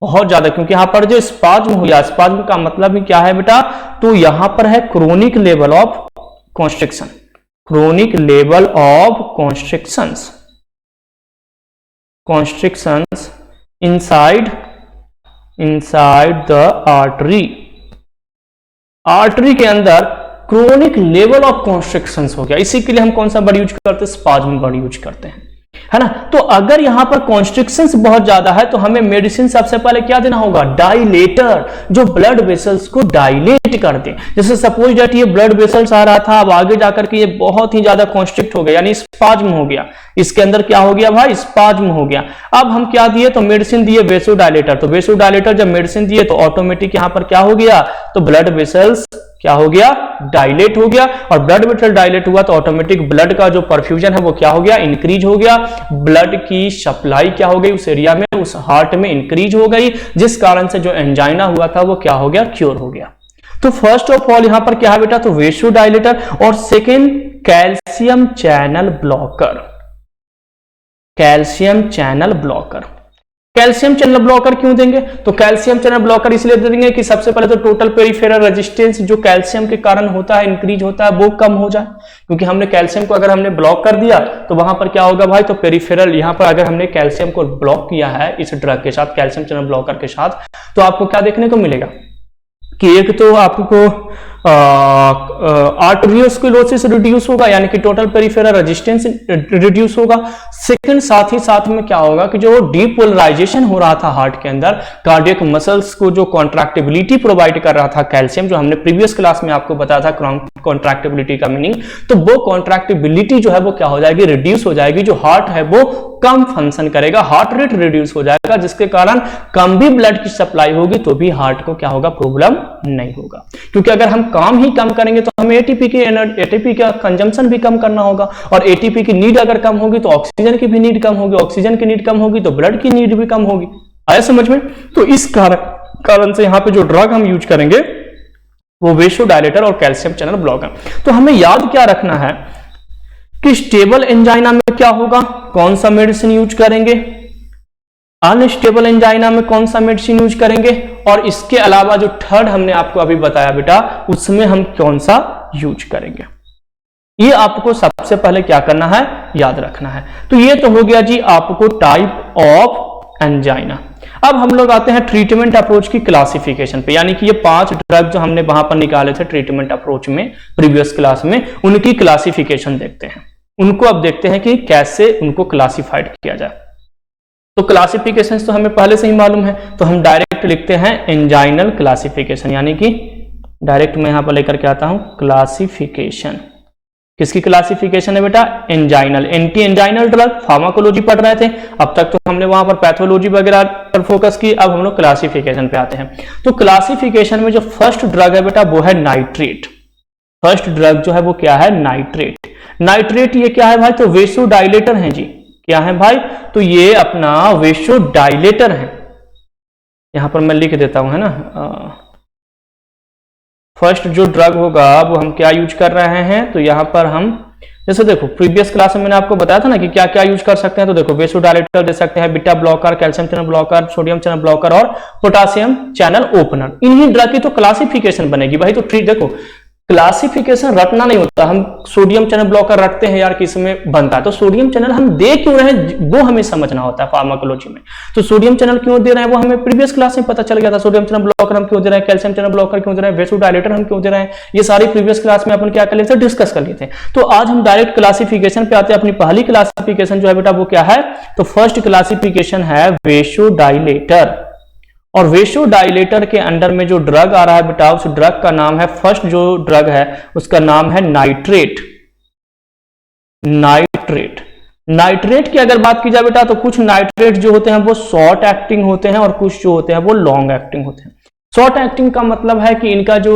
बहुत ज्यादा, क्योंकि यहां पर जो स्पाज्म हुआ, स्पाज्म का मतलब ही क्या है बेटा, तो यहां पर है chronic level of constriction, chronic level of constrictions inside the artery के अंदर क्रोनिक लेवल ऑफ कॉन्स्ट्रिक्शंस हो गया। इसी के लिए हम कौन सा वर्ड यूज करते हैं, स्पाज्म वर्ड यूज करते हैं, है ना। तो अगर यहां पर कॉन्स्ट्रिक्शंस बहुत ज्यादा है तो हमें मेडिसिन सबसे पहले क्या देना होगा, डायलेटर, जो ब्लड वेसल्स को डायलेट कर दे। जैसे सपोज दैट ये ब्लड वेसल्स आ रहा था, अब आगे जाकर के ये बहुत ही ज्यादा कॉन्स्ट्रिक्ट हो गया, यानी स्पाज्म हो गया, इसके अंदर क्या हो गया भाई, स्पाज्म हो गया। अब हम क्या दिए, तो मेडिसिन दिए वेसोडाइलेटर। तो वेसोडाइलेटर जब मेडिसिन दिए तो ऑटोमेटिक यहां पर क्या हो गया, तो ब्लड वेसल्स क्या हो गया, डायलेट हो गया, और ब्लड वेसल डायलेट हुआ तो ऑटोमेटिक ब्लड का जो परफ्यूजन है वो क्या हो गया, इंक्रीज हो गया, ब्लड की सप्लाई क्या हो गई उस एरिया में, उस हार्ट में इंक्रीज हो गई, जिस कारण से जो एंजाइना हुआ था वो क्या हो गया, क्योर हो गया। तो फर्स्ट ऑफ ऑल यहां पर क्या है बेटा, तो वेसोडाइलेटर, और second calcium channel blocker, calcium channel blocker. Calcium channel blocker क्यों देंगे, तो कैल्शियम चैनल ब्लॉकर इसलिए देंगे कि सबसे पहले तो टोटल पेरिफेरल रेजिस्टेंस जो कैल्शियम के कारण होता है, इंक्रीज होता है, वो कम हो जाए, क्योंकि हमने कैल्शियम को अगर हमने ब्लॉक कर दिया तो वहां पर क्या होगा भाई, तो पेरिफेरल, यहां पर अगर हमने कैल्शियम को ब्लॉक किया है इस ड्रग के साथ, कैल्शियम चैनल ब्लॉकर के साथ, तो आपको क्या देखने को मिलेगा कि एक तो आपको आर्टरियोस्क्लेरोसिस रिड्यूस होगा, यानी कि टोटल पेरिफेरल रेजिस्टेंस रिड्यूस होगा। सेकंड साथ ही साथ में क्या होगा कि जो डीपोलराइजेशन हो रहा था हार्ट के अंदर, कार्डियक मसल्स को जो कॉन्ट्रैक्टिबिलिटी प्रोवाइड कर रहा था कैल्शियम, जो हमने प्रीवियस क्लास में आपको बताया था कॉन्ट्रैक्टिबिलिटी का मीनिंग, तो वो कॉन्ट्रैक्टिबिलिटी जो है वो क्या हो जाएगी, रिड्यूस हो जाएगी, जो हार्ट है वो कम फंक्शन करेगा, हार्ट रेट रिड्यूस हो जाएगा, जिसके कारण कम भी ब्लड की सप्लाई होगी तो भी हार्ट को क्या होगा, प्रॉब्लम नहीं होगा। क्योंकि अगर हम काम ही कम करेंगे तो हमें एटीपी का कंजम्पशन भी कम करना होगा, और एटीपी की नीड अगर कम होगी तो ऑक्सीजन की भी नीड कम होगी, ऑक्सीजन की नीड कम होगी तो ब्लड की नीड भी कम होगी। आया समझ में। तो इस कारण से यहां पे जो ड्रग हम यूज करेंगे वो वेसोडाइलेटर और कैल्शियम चैनल ब्लॉकर। तो हमें याद क्या रखना है कि स्टेबल एंजाइना में क्या होगा, कौन सा मेडिसिन यूज करेंगे, अनस्टेबल एंजाइना में कौन सा मेडिसिन यूज करेंगे, और इसके अलावा जो थर्ड हमने आपको अभी बताया बेटा उसमें हम कौन सा यूज करेंगे। ये आपको सबसे पहले क्या करना है, याद रखना है। तो ये तो हो गया जी आपको टाइप ऑफ एंजाइना। अब हम लोग आते हैं ट्रीटमेंट अप्रोच की क्लासिफिकेशन पे, यानी कि ये 5 ड्रग जो हमने वहां पर निकाले थे ट्रीटमेंट अप्रोच में प्रीवियस क्लास में, उनकी क्लासिफिकेशन देखते हैं। उनको अब देखते हैं कि कैसे उनको क्लासिफाइड किया जाए। तो क्लासिफिकेशन तो हमें पहले से ही मालूम है, तो हम डायरेक्ट लिखते हैं एंजाइनल क्लासिफिकेशन, यानी कि डायरेक्ट मैं यहां पर लेकर के आता हूं क्लासिफिकेशन। किसकी क्लासिफिकेशन है बेटा, anginal. Anti anginal drug pharmacology पढ़ रहे थे, अब तक तो हमने वहां पर पैथोलॉजी वगैरह पर फोकस की, अब हम लोग क्लासिफिकेशन पे आते हैं। तो क्लासिफिकेशन में जो फर्स्ट ड्रग है बेटा वो है नाइट्रेट। फर्स्ट ड्रग जो है वो क्या है, नाइट्रेट। नाइट्रेट ये क्या है भाई, तो वेसोडाइलेटर है जी। क्या है भाई, तो ये अपना वेसोडाइलेटर है। यहां पर मैं लिख देता हूं, है ना। फर्स्ट जो ड्रग होगा वो हम क्या यूज कर रहे हैं, तो यहां पर हम जैसे देखो प्रीवियस क्लास में मैंने आपको बताया था ना कि क्या क्या यूज कर सकते हैं। तो देखो वेसोडाइलेटर दे सकते हैं, beta blocker, calcium channel blocker, sodium channel blocker और पोटासियम चैनल ओपनर। इन्हीं ड्रग की तो क्लासिफिकेशन बनेगी भाई। तो देखो क्लासिफिकेशन रटना नहीं होता, हम सोडियम चैनल ब्लॉकर रटते हैं यार किस में बनता है, तो सोडियम चैनल हम दे क्यों रहे हैं वो हमें समझना होता है फार्माकोलॉजी में। तो सोडियम चैनल क्यों दे रहे हैं वो हमें प्रीवियस क्लास में पता चल गया था। सोडियम चैनल ब्लॉकर हम क्यों दे रहे हैं, कैल्शियम चैनल ब्लॉकर क्यों दे रहे हैं, वेसोडाइलेटर हम क्यों दे रहे हैं, ये सारी प्रीवियस क्लास में अपन क्या कर लिए थे, डिस्कस कर लिए थे। तो आज हम डायरेक्ट क्लासिफिकेशन पे आते हैं। अपनी पहली क्लासिफिकेशन जो है बेटा वो क्या है, तो फर्स्ट क्लासिफिकेशन है वेसोडाइलेटर। और वेसोडाइलेटर के अंडर में जो ड्रग आ रहा है बेटा, उस ड्रग का नाम है, फर्स्ट जो ड्रग है उसका नाम है नाइट्रेट। नाइट्रेट नाइट्रेट की अगर बात की जाए बेटा, तो कुछ नाइट्रेट जो होते हैं वो शॉर्ट एक्टिंग होते हैं और कुछ जो होते हैं वो लॉन्ग एक्टिंग होते हैं। शॉर्ट एक्टिंग का मतलब है कि इनका जो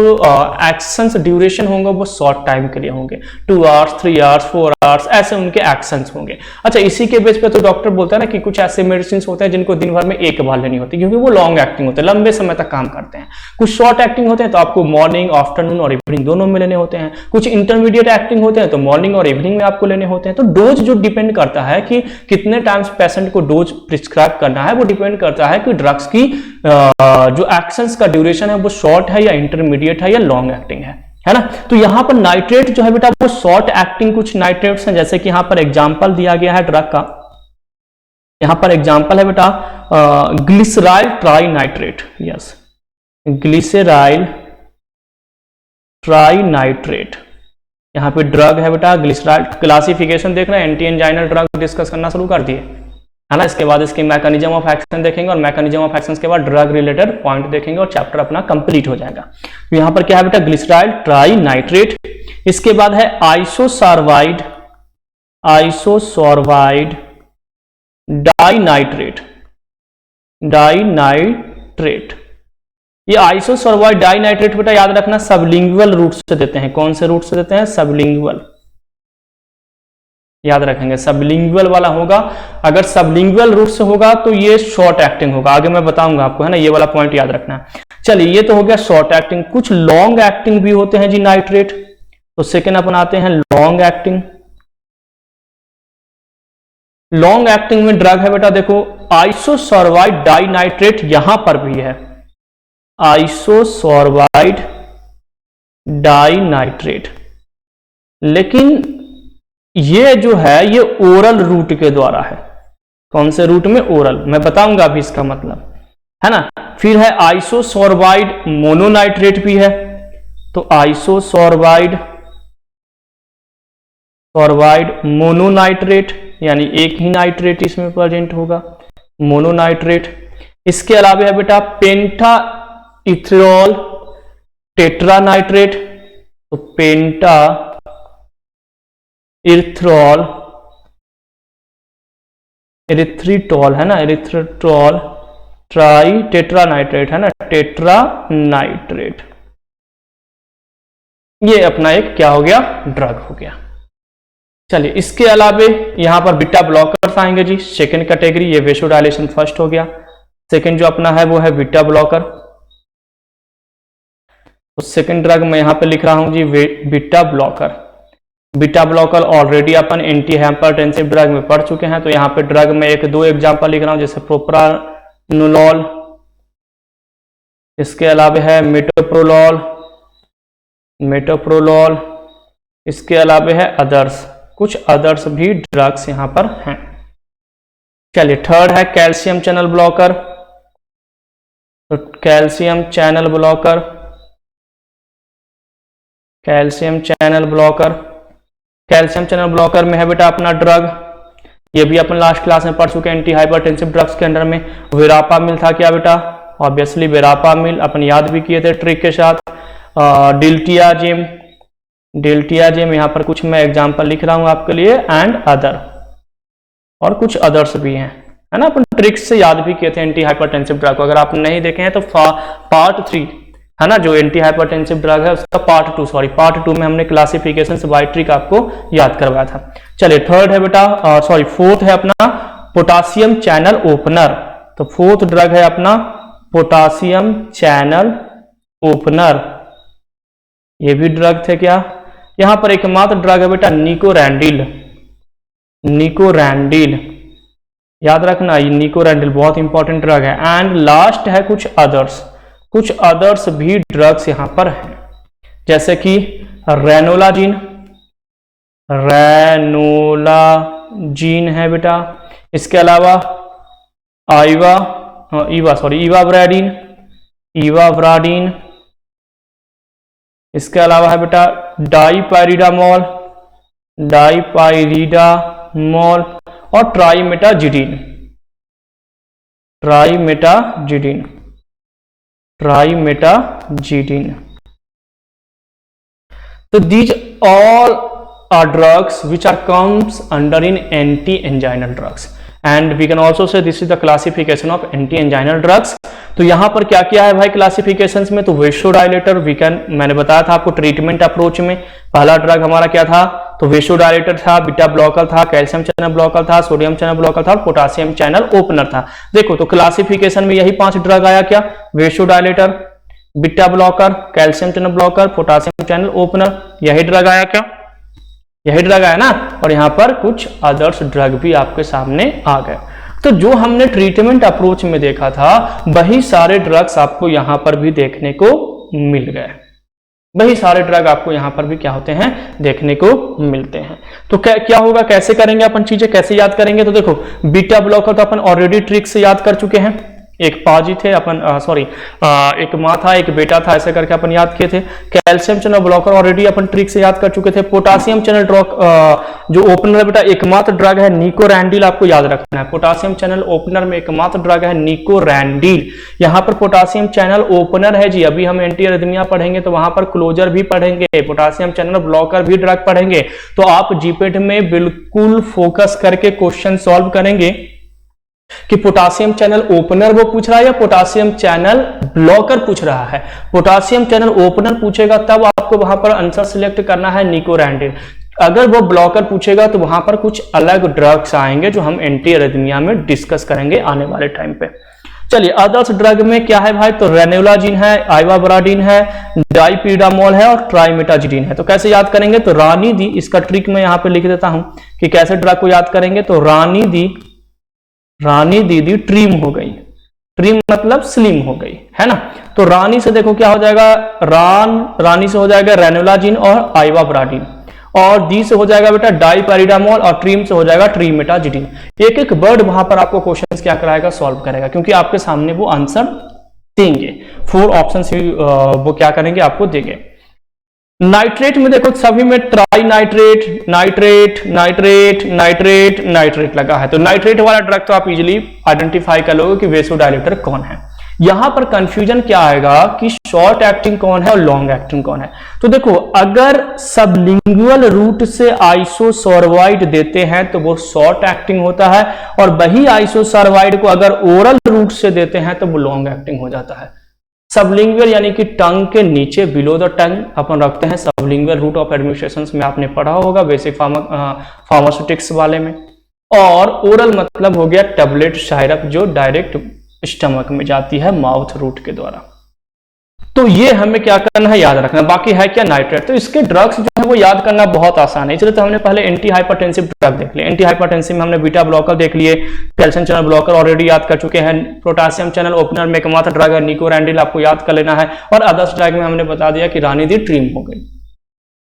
एक्शंस ड्यूरेशन होंगे वो शॉर्ट टाइम के लिए होंगे, 2 आवर्स 3 आवर्स 4 आवर्स ऐसे उनके एक्शंस होंगे। अच्छा, इसी के बेस पे तो डॉक्टर बोलता है ना कि कुछ ऐसे मेडिसिन होते हैं जिनको दिन भर में एक बार लेनी होती है, क्योंकि वो लॉन्ग एक्टिंग होते हैं, लंबे समय तक काम करते हैं। कुछ शॉर्ट एक्टिंग होते हैं तो आपको मॉर्निंग, आफ्टरनून और इवनिंग दोनों में लेने होते हैं। कुछ इंटरमीडिएट एक्टिंग होते हैं तो मॉर्निंग और इवनिंग में आपको लेने होते हैं। तो डोज जो डिपेंड करता है कि कितने टाइम्स पेशेंट को डोज प्रिस्क्राइब करना है, वो डिपेंड करता है कि ड्रग्स की जो एक्शंस का ड्यूरेशन है वो शॉर्ट है या इंटरमीडिएट है या लॉन्ग एक्टिंग है ना। तो यहां पर नाइट्रेट जो है बेटा वो शॉर्ट एक्टिंग कुछ नाइट्रेट्स हैं, जैसे कि यहां पर एग्जांपल दिया गया है ड्रग का। यहां पर एग्जांपल है बेटा glyceryl try nitrate. Yes, glyceryl try nitrate यहां पे ड्रग है बेटा ग्लिसराइल। क्लासिफिकेशन देख रहे हैं, एंटी एंजाइनल ड्रग डिस्कस करना शुरू कर दिए, है ना। इसके बाद इसकी मैकेनिज्म ऑफ एक्शन देखेंगे और मैकेनिज्म ऑफ एक्शन के बाद ड्रग रिलेटेड पॉइंट देखेंगे और चैप्टर अपना कंप्लीट हो जाएगा। तो यहां पर क्या है बेटा, ग्लिसराइल ट्राई नाइट्रेट। इसके बाद है आइसोसॉर्बाइड, आइसोसॉर्बाइड डाइनाइट्रेट, डाइनाइट्रेट। ये आइसोसॉर्बाइड डाइनाइट्रेट बेटा याद रखना सबलिंगुअल रूट से देते हैं। कौन से रूट से देते हैं, सबलिंगुअल, याद रखेंगे सबलिंगुअल वाला होगा। अगर सबलिंगुअल रूट से होगा तो ये शॉर्ट एक्टिंग होगा, आगे मैं बताऊंगा आपको, है ना। ये वाला पॉइंट याद रखना है। चलिए, ये तो हो गया शॉर्ट एक्टिंग। कुछ लॉन्ग एक्टिंग भी होते हैं जी नाइट्रेट। तो सेकेंड अपन आते हैं लॉन्ग एक्टिंग। लॉन्ग एक्टिंग में ड्रग है बेटा देखो आइसोसॉर्बाइड डाइनाइट्रेट, यहां पर भी है आइसोसॉर्बाइड डाइनाइट्रेट, लेकिन ये जो है ये ओरल रूट के द्वारा है। कौन से रूट में, ओरल, मैं बताऊंगा अभी इसका मतलब, है ना। फिर है आइसोसॉर्बाइड मोनोनाइट्रेट भी है। तो आइसोसॉर्बाइड मोनोनाइट्रेट यानी एक ही नाइट्रेट इसमें प्रेजेंट होगा, मोनोनाइट्रेट। इसके अलावा है बेटा पेंटा इथेनॉल टेट्रानाइट्रेट। तो पेंटा इरिथ्रॉल, एरिथ्रिटॉल है ना, एरिथ्रिटॉल ट्राई टेट्रानाइट्रेट है ना, टेट्रानाइट्रेट। ये अपना एक क्या हो गया, ड्रग हो गया। चलिए, इसके अलावे यहां पर बीटा ब्लॉकर्स आएंगे जी, सेकंड कैटेगरी। ये वेसोडाइलेशन फर्स्ट हो गया। सेकंड जो अपना है वो है बीटा ब्लॉकर। तो सेकंड ड्रग मैं यहां पे लिख रहा हूं जी beta blocker. Beta blocker already अपन एंटी हाइपरटेंसिव ड्रग में पढ़ चुके हैं। तो यहाँ पे ड्रग में 1-2 एग्जांपल लिख रहा हूं, जैसे प्रोप्रानोलॉल, इसके अलावा है मेटोप्रोलॉल, इसके अलावा है अदर्स, कुछ अदर्स भी ड्रग्स यहाँ पर हैं। चलिए थर्ड है कैल्शियम चैनल ब्लॉकर। तो calcium channel blocker, calcium channel blocker, calcium channel blocker में है बेटा अपना ड्रग, ये भी अपन लास्ट क्लास में पढ़ चुके हैं एंटी हाइपरटेंसिव ड्रग्स के अंडर में। वेरापामिल था क्या बेटा, ऑब्वियसली वेरापामिल अपन याद भी किए थे ट्रिक के साथ। डिल्टियाजिम, डिल्टियाजिम यहाँ पर कुछ मैं एग्जांपल लिख रहा हूँ आपके लिए, एंड अदर, और कुछ अदर्स भी हैं, है ना। अपन ट्रिक्स से याद भी किए थे एंटी हाइपरटेंसिव ड्रग को, अगर आप नहीं देखे हैं तो पार्ट 3 है ना, जो एंटी हाइपरटेंसिव ड्रग है उसका पार्ट 2 में हमने क्लासिफिकेशन बाय ट्रिक आपको याद करवाया था। चलिए थर्ड है बेटा, फोर्थ है अपना पोटासियम चैनल ओपनर। तो फोर्थ ड्रग है अपना पोटासियम चैनल ओपनर, ये भी ड्रग थे क्या। यहां पर एकमात्र ड्रग है बेटा निकोरैंडिल, निकोरैंडिल याद रखना, ये निकोरैंडिल बहुत इंपॉर्टेंट ड्रग है। एंड लास्ट है कुछ अदर्स, कुछ अदर्स भी ड्रग्स यहां पर हैं, जैसे कि रेनोलाजीन, रेनोलाजीन है बेटा। इसके अलावा इवाब्राडीन, इवाब्राडीन। इसके अलावा है बेटा डाइपाइरिडामोल, डाइपाइरिडामोल, और ट्राइमेटाजिडीन, ट्राइमेटाजिडीन, ट्राइमेटाजिडीन। तो these all are drugs which are comes under in anti-anginal drugs, and we can also say this is the classification of anti-anginal drugs। तो यहां पर क्या क्या है भाई क्लासिफिकेशंस में, तो वेसोडाइलेटर मैंने बताया था आपको ट्रीटमेंट अप्रोच में। पहला ड्रग हमारा क्या था, तो वेसोडाइलेटर था, बीटा ब्लॉकर था, कैल्शियम चैनल ब्लॉकर था, सोडियम चैनल ब्लॉकर था, और पोटासियम चैनल ओपनर था। देखो तो क्लासिफिकेशन में यही 5 ड्रग आया क्या, vasodilator, beta blocker, calcium channel blocker, potassium channel opener, यही ड्रग आया क्या, यही ड्रग आया ना। और यहां पर कुछ अदर्स ड्रग भी आपके सामने आ गए। तो जो हमने ट्रीटमेंट अप्रोच में देखा था वही सारे ड्रग्स आपको यहां पर भी देखने को मिल गए, वही सारे ड्रग आपको यहां पर भी क्या होते हैं, देखने को मिलते हैं। तो क्या होगा, कैसे करेंगे अपन चीजें, कैसे याद करेंगे। तो देखो बीटा ब्लॉकर तो अपन ऑलरेडी ट्रिक से याद कर चुके हैं, एक पाजी थे अपन, एक माँ था एक बेटा था, ऐसे करके अपन याद किए थे। कैल्शियम चैनल ब्लॉकर ऑलरेडी अपन ट्रिक से याद कर चुके थे। पोटासियम चैनल जो ओपनर है बेटा एकमात्र ड्रग है निकोरैंडिल, आपको याद रखना है। पोटासियम चैनल ओपनर में एकमात्र ड्रग है निकोरैंडिल। यहाँ पर पोटासियम चैनल ओपनर है जी, अभी हम एंटी एरिथमिया पढ़ेंगे तो वहां पर क्लोजर भी पढ़ेंगे, पोटासियम चैनल ब्लॉकर भी ड्रग पढ़ेंगे। तो आप जीपेट में बिल्कुल फोकस करके क्वेश्चन सॉल्व करेंगे कि पोटासियम चैनल ओपनर वो पूछ रहा है या पोटासियम चैनल ब्लॉकर पूछ रहा है। पोटासियम चैनल ओपनर पूछेगा तब आपको वहां पर आंसर सिलेक्ट करना है निकोरैंडिल। अगर वो ब्लॉकर पूछेगा तो वहां पर कुछ अलग ड्रग्स आएंगे जो हम एंटी एरिथमिया में डिस्कस करेंगे आने वाले टाइम पे। चलिए अदर्स ड्रग में क्या है भाई, तो रेनोलाजीन है, आइवाब्राडीन है, डाइपीडामोल है, और ट्राइमेटाजिडीन है। तो कैसे याद करेंगे, तो रानी दी, इसका ट्रिक मैं यहाँ पे लिख देता हूं कि कैसे ड्रग को याद करेंगे। तो रानी दीदी ट्रिम हो गई, ट्रिम मतलब स्लिम हो गई, है ना। तो रानी से देखो क्या हो जाएगा, रानी से हो जाएगा रेनोलाजीन और आइवाब्राडीन, और दी से हो जाएगा बेटा डाइपैरिडामोल, और ट्रिम से हो जाएगा ट्रीमेटाजिडीन। एक एक वर्ड वहां पर आपको क्वेश्चंस क्या कराएगा, सॉल्व करेगा, क्योंकि आपके सामने वो आंसर देंगे। 4 ऑप्शंस वो क्या करेंगे, आपको देंगे। नाइट्रेट में देखो सभी में try nitrate, nitrate, nitrate, nitrate, nitrate लगा है। तो नाइट्रेट वाला ड्रग तो आप इजीली आइडेंटिफाई कर लोगे कि वेसोडाइलेटर कौन है। यहां पर कंफ्यूजन क्या आएगा कि शॉर्ट एक्टिंग कौन है और लॉन्ग एक्टिंग कौन है। तो देखो अगर सबलिंगुअल रूट से आइसोसोर्वाइड देते हैं तो वो शॉर्ट एक्टिंग होता है, और वही आइसोसोर्वाइड को अगर ओरल रूट से देते हैं तो वो लॉन्ग एक्टिंग हो जाता है। सबलिंगुअल यानी कि टंग के नीचे बिलो द टंग अपन रखते हैं सबलिंगुअल रूट ऑफ एडमिनिस्ट्रेशन में, आपने पढ़ा होगा बेसिक फार्मास्यूटिक्स वाले में। और ओरल मतलब हो गया टैबलेट सिरप जो डायरेक्ट स्टमक में जाती है माउथ रूट के द्वारा। तो ये हमें क्या करना है, याद रखना। बाकी है क्या, नाइट्रेट। तो इसके ड्रग्स जो है वो याद करना बहुत आसान है, इसलिए तो हमने पहले एंटी हाइपरटेंसिव ड्रग देख लिए। एंटी हाइपरटेंसिव में हमने बीटा ब्लॉकर देख लिए, कैल्शियम चैनल ब्लॉकर ऑलरेडी याद कर चुके हैं, पोटासियम चैनल ओपनर में एकमात्र ड्रग है निकोरैंडिल, आपको याद कर लेना है, और अदर्स ड्रग में हमने बता दिया कि रानी दी ट्रिम हो गई।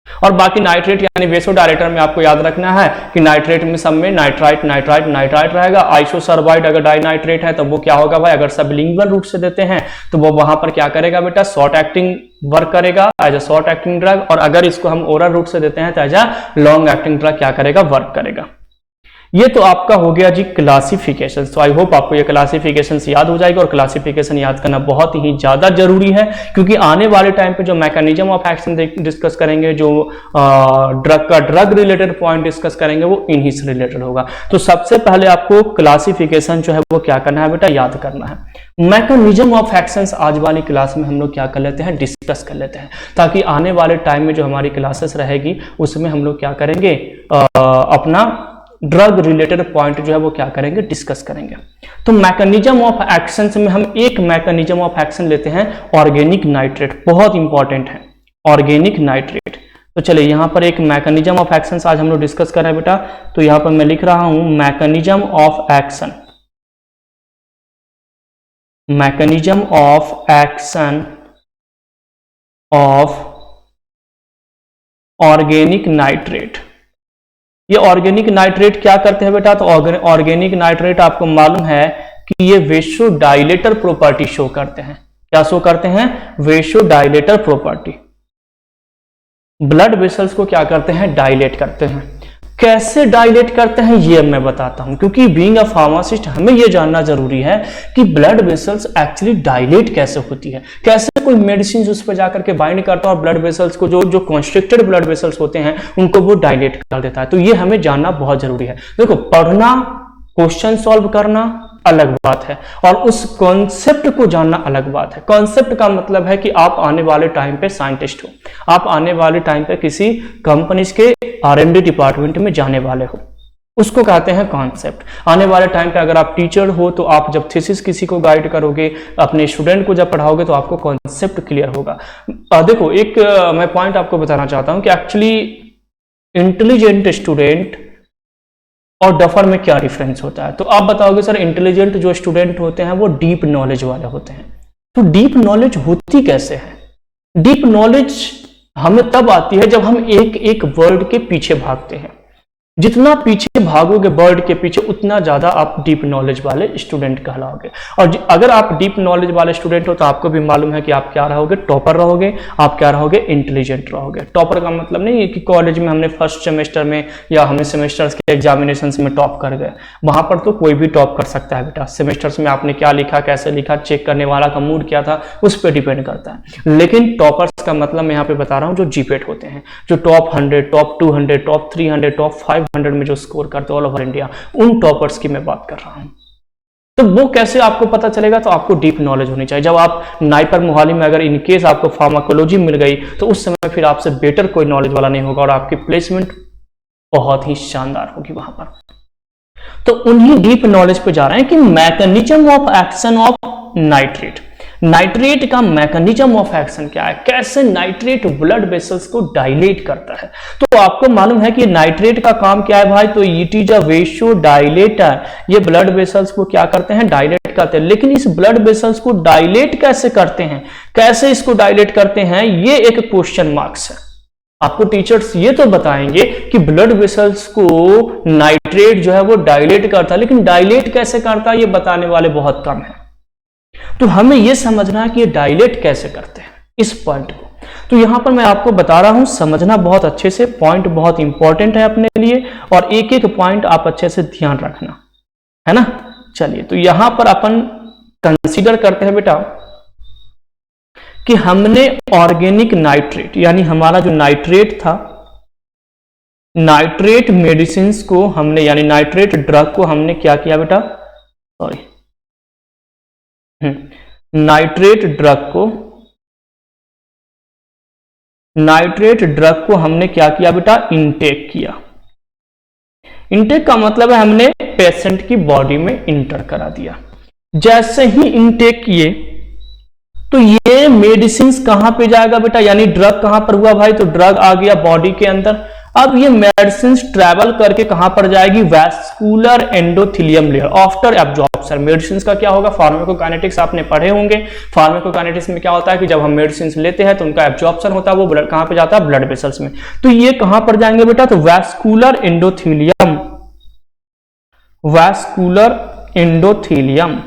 और बाकी नाइट्रेट यानी वेसोडायलेटर में आपको याद रखना है कि नाइट्रेट में सब में नाइट्राइट नाइट्राइट नाइट्राइट रहेगा। आइसोसर्बाइड अगर डाइनाइट्रेट है तो वो क्या होगा भाई, अगर सबलिंगुअल रूट से देते हैं तो वो वहां पर क्या करेगा बेटा, शॉर्ट एक्टिंग वर्क करेगा as a short acting drug, और अगर इसको हम ओरल रूट से देते हैं तो as a long acting drug क्या करेगा, वर्क करेगा। ये तो आपका हो गया जी क्लासिफिकेशन। तो आई होप आपको ये क्लासिफिकेशन याद हो जाएगा, और क्लासिफिकेशन याद करना बहुत ही ज्यादा जरूरी है, क्योंकि आने वाले टाइम पे जो मैकेनिज्म ऑफ एक्शन डिस्कस करेंगे, जो ड्रग का ड्रग रिलेटेड पॉइंट डिस्कस करेंगे, वो इन्हीं से रिलेटेड होगा। तो सबसे पहले आपको क्लासिफिकेशन जो है वो क्या करना है बेटा, याद करना है। मैकेनिज्म ऑफ एक्शंस आज वाली क्लास में हम लोग क्या कर लेते हैं, डिस्कस कर लेते हैं, ताकि आने वाले टाइम में जो हमारी क्लासेस रहेगी उसमें हम लोग क्या करेंगे, अपना ड्रग रिलेटेड पॉइंट जो है वो क्या करेंगे, डिस्कस करेंगे। तो मैकेनिज्म ऑफ एक्शन में हम एक मैकेनिज्म ऑफ एक्शन लेते हैं ऑर्गेनिक नाइट्रेट, बहुत इंपॉर्टेंट है ऑर्गेनिक नाइट्रेट। तो चलिए यहां पर एक मैकेनिज्म ऑफ एक्शन आज हम लोग डिस्कस कर रहे हैं बेटा। तो यहां पर मैं लिख रहा हूं mechanism of action, mechanism of action of organic nitrate. ये ऑर्गेनिक नाइट्रेट क्या करते हैं बेटा, तो ऑर्गेनिक नाइट्रेट आपको मालूम है कि ये वेसोडाइलेटर प्रॉपर्टी शो करते हैं। क्या शो करते हैं, वेसोडाइलेटर प्रॉपर्टी। ब्लड वेसल्स को क्या करते हैं, डायलेट करते हैं। कैसे डायलेट करते हैं ये मैं बताता हूं, क्योंकि बीइंग अ फार्मासिस्ट हमें यह जानना जरूरी है कि ब्लड वेसल्स एक्चुअली डायलेट कैसे होती है, कैसे कोई मेडिसिन उस पर जाकर के बाइंड करता है और ब्लड वेसल्स को जो कॉन्स्ट्रिक्टेड ब्लड वेसल्स होते हैं उनको वो डायलेट कर देता है। तो ये हमें जानना बहुत जरूरी है। देखो, पढ़ना, क्वेश्चन सॉल्व करना अलग बात है, और उस कॉन्सेप्ट को जानना अलग बात है। कॉन्सेप्ट का मतलब है कि आप आने वाले टाइम पे साइंटिस्ट हो, आप आने वाले टाइम पे किसी कंपनीज के R&D डिपार्टमेंट में जाने वाले हो, उसको कहते हैं कॉन्सेप्ट। आने वाले टाइम पे अगर आप टीचर हो तो आप जब थीसिस किसी को गाइड करोगे, अपने स्टूडेंट को जब पढ़ाओगे, तो आपको कॉन्सेप्ट क्लियर होगा। देखो, एक मैं पॉइंट आपको बताना चाहता हूं कि एक्चुअली इंटेलिजेंट स्टूडेंट और डफर में क्या डिफरेंस होता है। तो आप बताओगे सर, इंटेलिजेंट जो स्टूडेंट होते हैं वो डीप नॉलेज वाले होते हैं। तो डीप नॉलेज होती कैसे है? डीप नॉलेज हमें तब आती है जब हम एक एक वर्ड के पीछे भागते हैं। जितना पीछे भागोगे वर्ड के पीछे, उतना ज्यादा आप डीप नॉलेज वाले स्टूडेंट कहलाओगे। और अगर आप डीप नॉलेज वाले स्टूडेंट हो तो आपको भी मालूम है कि आप क्या रहोगे, टॉपर रहोगे। आप क्या रहोगे, इंटेलिजेंट रहोगे। टॉपर का मतलब नहीं है कि कॉलेज में हमने फर्स्ट सेमेस्टर में या हमने सेमेस्टर्स के एग्जामिनेशन में टॉप कर गए। वहां पर तो कोई भी टॉप कर सकता है बेटा। सेमेस्टर्स में आपने क्या लिखा, कैसे लिखा, चेक करने वाला का मूड क्या था, उस पर डिपेंड करता है। लेकिन टॉपर्स का मतलब मैं यहाँ पे बता रहा हूँ जो जीपेट होते हैं, जो टॉप 100, टॉप 200, टॉप 300, टॉप 500 में जो स्कोर करते हैं ऑल ओवर इंडिया, उन टॉपर्स की मैं बात कर रहा हूं। तो वो कैसे आपको पता चलेगा? तो आपको डीप नॉलेज होनी चाहिए। जब आप नाइपर मोहाली में अगर इनकेस आपको फार्माकोलॉजी मिल गई तो उस समय फिर आपसे बेटर कोई नॉलेज वाला नहीं होगा और आपकी प्लेसमेंट बहुत ही शानदार होगी वहां पर। तो उन्हीं डीप नॉलेज पे जा रहे हैं कि mechanism of action of nitrate. Nitrate का मैकेनिज्म ऑफ एक्शन क्या है, कैसे नाइट्रेट ब्लड वेसल्स को डायलेट करता है। तो आपको मालूम है कि नाइट्रेट का काम क्या है भाई, तो इट इज अ वेसोडाइलेटर। ये ब्लड वेसल्स को क्या करते हैं, डायलेट करते हैं। लेकिन इस ब्लड वेसल्स को डायलेट कैसे करते हैं, कैसे इसको डायलेट करते हैं, ये एक क्वेश्चन मार्क्स है। आपको टीचर्स ये तो बताएंगे कि ब्लड वेसल्स को नाइट्रेट जो है वो डायलेट करता है, लेकिन डायलेट कैसे करता है ये बताने वाले बहुत कम है। तो हमें यह समझना है कि ये डायलेट कैसे करते हैं, इस पॉइंट को। तो यहां पर मैं आपको बता रहा हूं, समझना बहुत अच्छे से, पॉइंट बहुत इंपॉर्टेंट है अपने लिए, और एक एक पॉइंट आप अच्छे से ध्यान रखना है ना। चलिए, तो यहां पर अपन कंसीडर करते हैं बेटा कि हमने ऑर्गेनिक नाइट्रेट, यानी हमारा जो नाइट्रेट था, नाइट्रेट मेडिसिन को हमने, यानी नाइट्रेट ड्रग को हमने क्या किया बेटा, सॉरी, नाइट्रेट ड्रग को हमने क्या किया बेटा, इनटेक किया। इनटेक का मतलब है हमने पेशेंट की बॉडी में इंटर करा दिया। जैसे ही इनटेक किए तो ये मेडिसिन कहां पे जाएगा बेटा, यानी ड्रग कहां पर हुआ भाई, तो ड्रग आ गया बॉडी के अंदर। अब ये मेडिसिन ट्रेवल करके कहां पर जाएगी, vascular endothelium layer after absorption. Medicine का क्या होगा, फार्माकोकाइनेटिक्स आपने पढ़े होंगे। फार्माकोकाइनेटिक्स में क्या होता है कि जब हम मेडिसिन लेते हैं तो उनका एब्जॉर्प्शन होता है, वो ब्लड कहां पे जाता है, ब्लड वेसल्स में। तो ये कहां पर जाएंगे बेटा, तो vascular endothelium, vascular endothelium,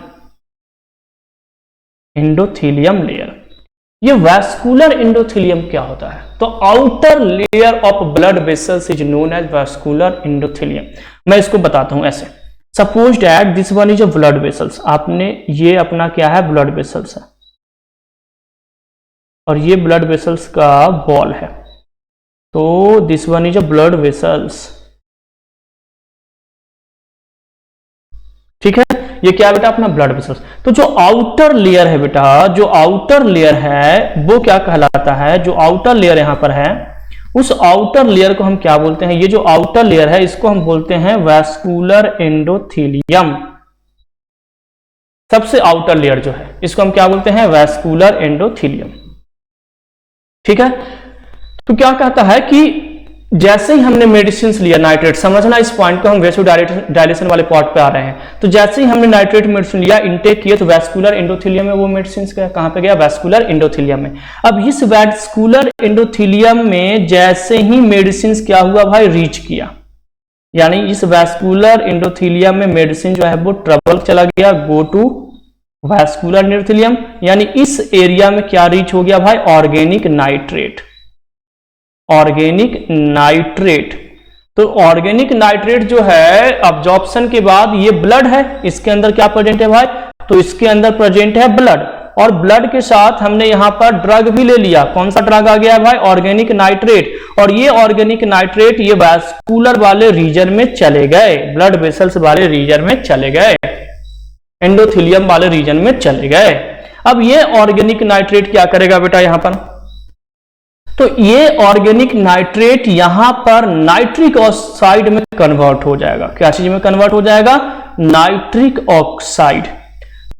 endothelium layer. ये वैस्कुलर एंडोथेलियम क्या होता है, तो outer layer of blood vessels is known as vascular endothelium. मैं इसको बताता हूं ऐसे, suppose that this one is a blood vessels. आपने ये अपना क्या है, ब्लड वेसल्स है, और ये ब्लड वेसल्स का बॉल है। तो this one is a blood vessels, ठीक है। ये क्या बेटा, अपना ब्लड वेसल्स। तो जो आउटर लेयर है बेटा, जो आउटर लेयर है वो क्या कहलाता है, जो आउटर लेयर यहां पर है, उस आउटर लेयर को हम क्या बोलते हैं, ये जो आउटर लेयर है इसको हम बोलते हैं वैस्कुलर एंडोथेलियम। सबसे आउटर लेयर जो है इसको हम क्या बोलते हैं, वैस्कुलर एंडोथेलियम, ठीक है। तो क्या कहता है कि जैसे ही हमने मेडिसिन लिया, नाइट्रेट, समझना इस पॉइंट को, हम वेसो डायलेशन वाले पॉइंट पे आ रहे हैं। तो जैसे ही हमने नाइट्रेट मेडिसिन लिया, इनटेक किया, तो वैस्कुलर एंडोथेलियम में वो मेडिसिन कहां पे गया, वैस्कुलर एंडोथेलियम में। अब इस वैस्कुलर एंडोथेलियम में जैसे ही मेडिसिन क्या हुआ भाई, रीच किया, यानी इस वैस्कुलर एंडोथेलियम में मेडिसिन जो है वो ट्रेवल चला गया, गो टू वैस्कुलर एंडोथेलियम, यानी इस एरिया में क्या रीच हो गया भाई, ऑर्गेनिक नाइट्रेट, ऑर्गेनिक नाइट्रेट। तो ऑर्गेनिक नाइट्रेट जो है अब्जॉर्प्शन के बाद, ये ब्लड है, इसके अंदर क्या प्रेजेंट है भाई, तो इसके अंदर प्रेजेंट है ब्लड, और ब्लड के साथ हमने यहां पर ड्रग भी ले लिया। कौन सा ड्रग आ गया भाई, ऑर्गेनिक नाइट्रेट। और ये ऑर्गेनिक नाइट्रेट ये वैस्कुलर वाले रीजन में चले गए, ब्लड वेसल्स वाले रीजन में चले गए, एंडोथेलियम वाले रीजन में चले गए। अब ये ऑर्गेनिक नाइट्रेट क्या करेगा बेटा, यहां पर, तो ये ऑर्गेनिक नाइट्रेट यहां पर नाइट्रिक ऑक्साइड में कन्वर्ट हो जाएगा। क्या चीज में कन्वर्ट हो जाएगा, नाइट्रिक ऑक्साइड।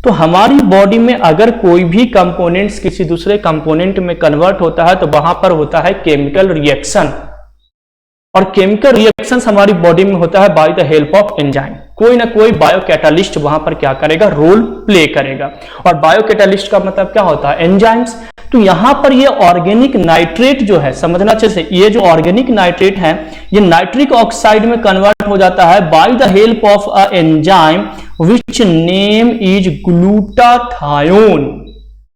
तो हमारी बॉडी में अगर कोई भी कंपोनेंट्स किसी दूसरे कंपोनेंट में कन्वर्ट होता है तो वहां पर होता है केमिकल रिएक्शन, और केमिकल रिएक्शंस हमारी बॉडी में होता है by the help of enzyme. कोई ना कोई बायोकैटालिस्ट वहां पर क्या करेगा, रोल प्ले करेगा। और बायोकैटालिस्ट का मतलब क्या होता है, एंजाइम्स। तो यहां पर ये ऑर्गेनिक नाइट्रेट जो है, समझना अच्छे से, ये जो ऑर्गेनिक नाइट्रेट है ये नाइट्रिक ऑक्साइड में कन्वर्ट हो जाता है by the help of a enzyme which name is glutathione.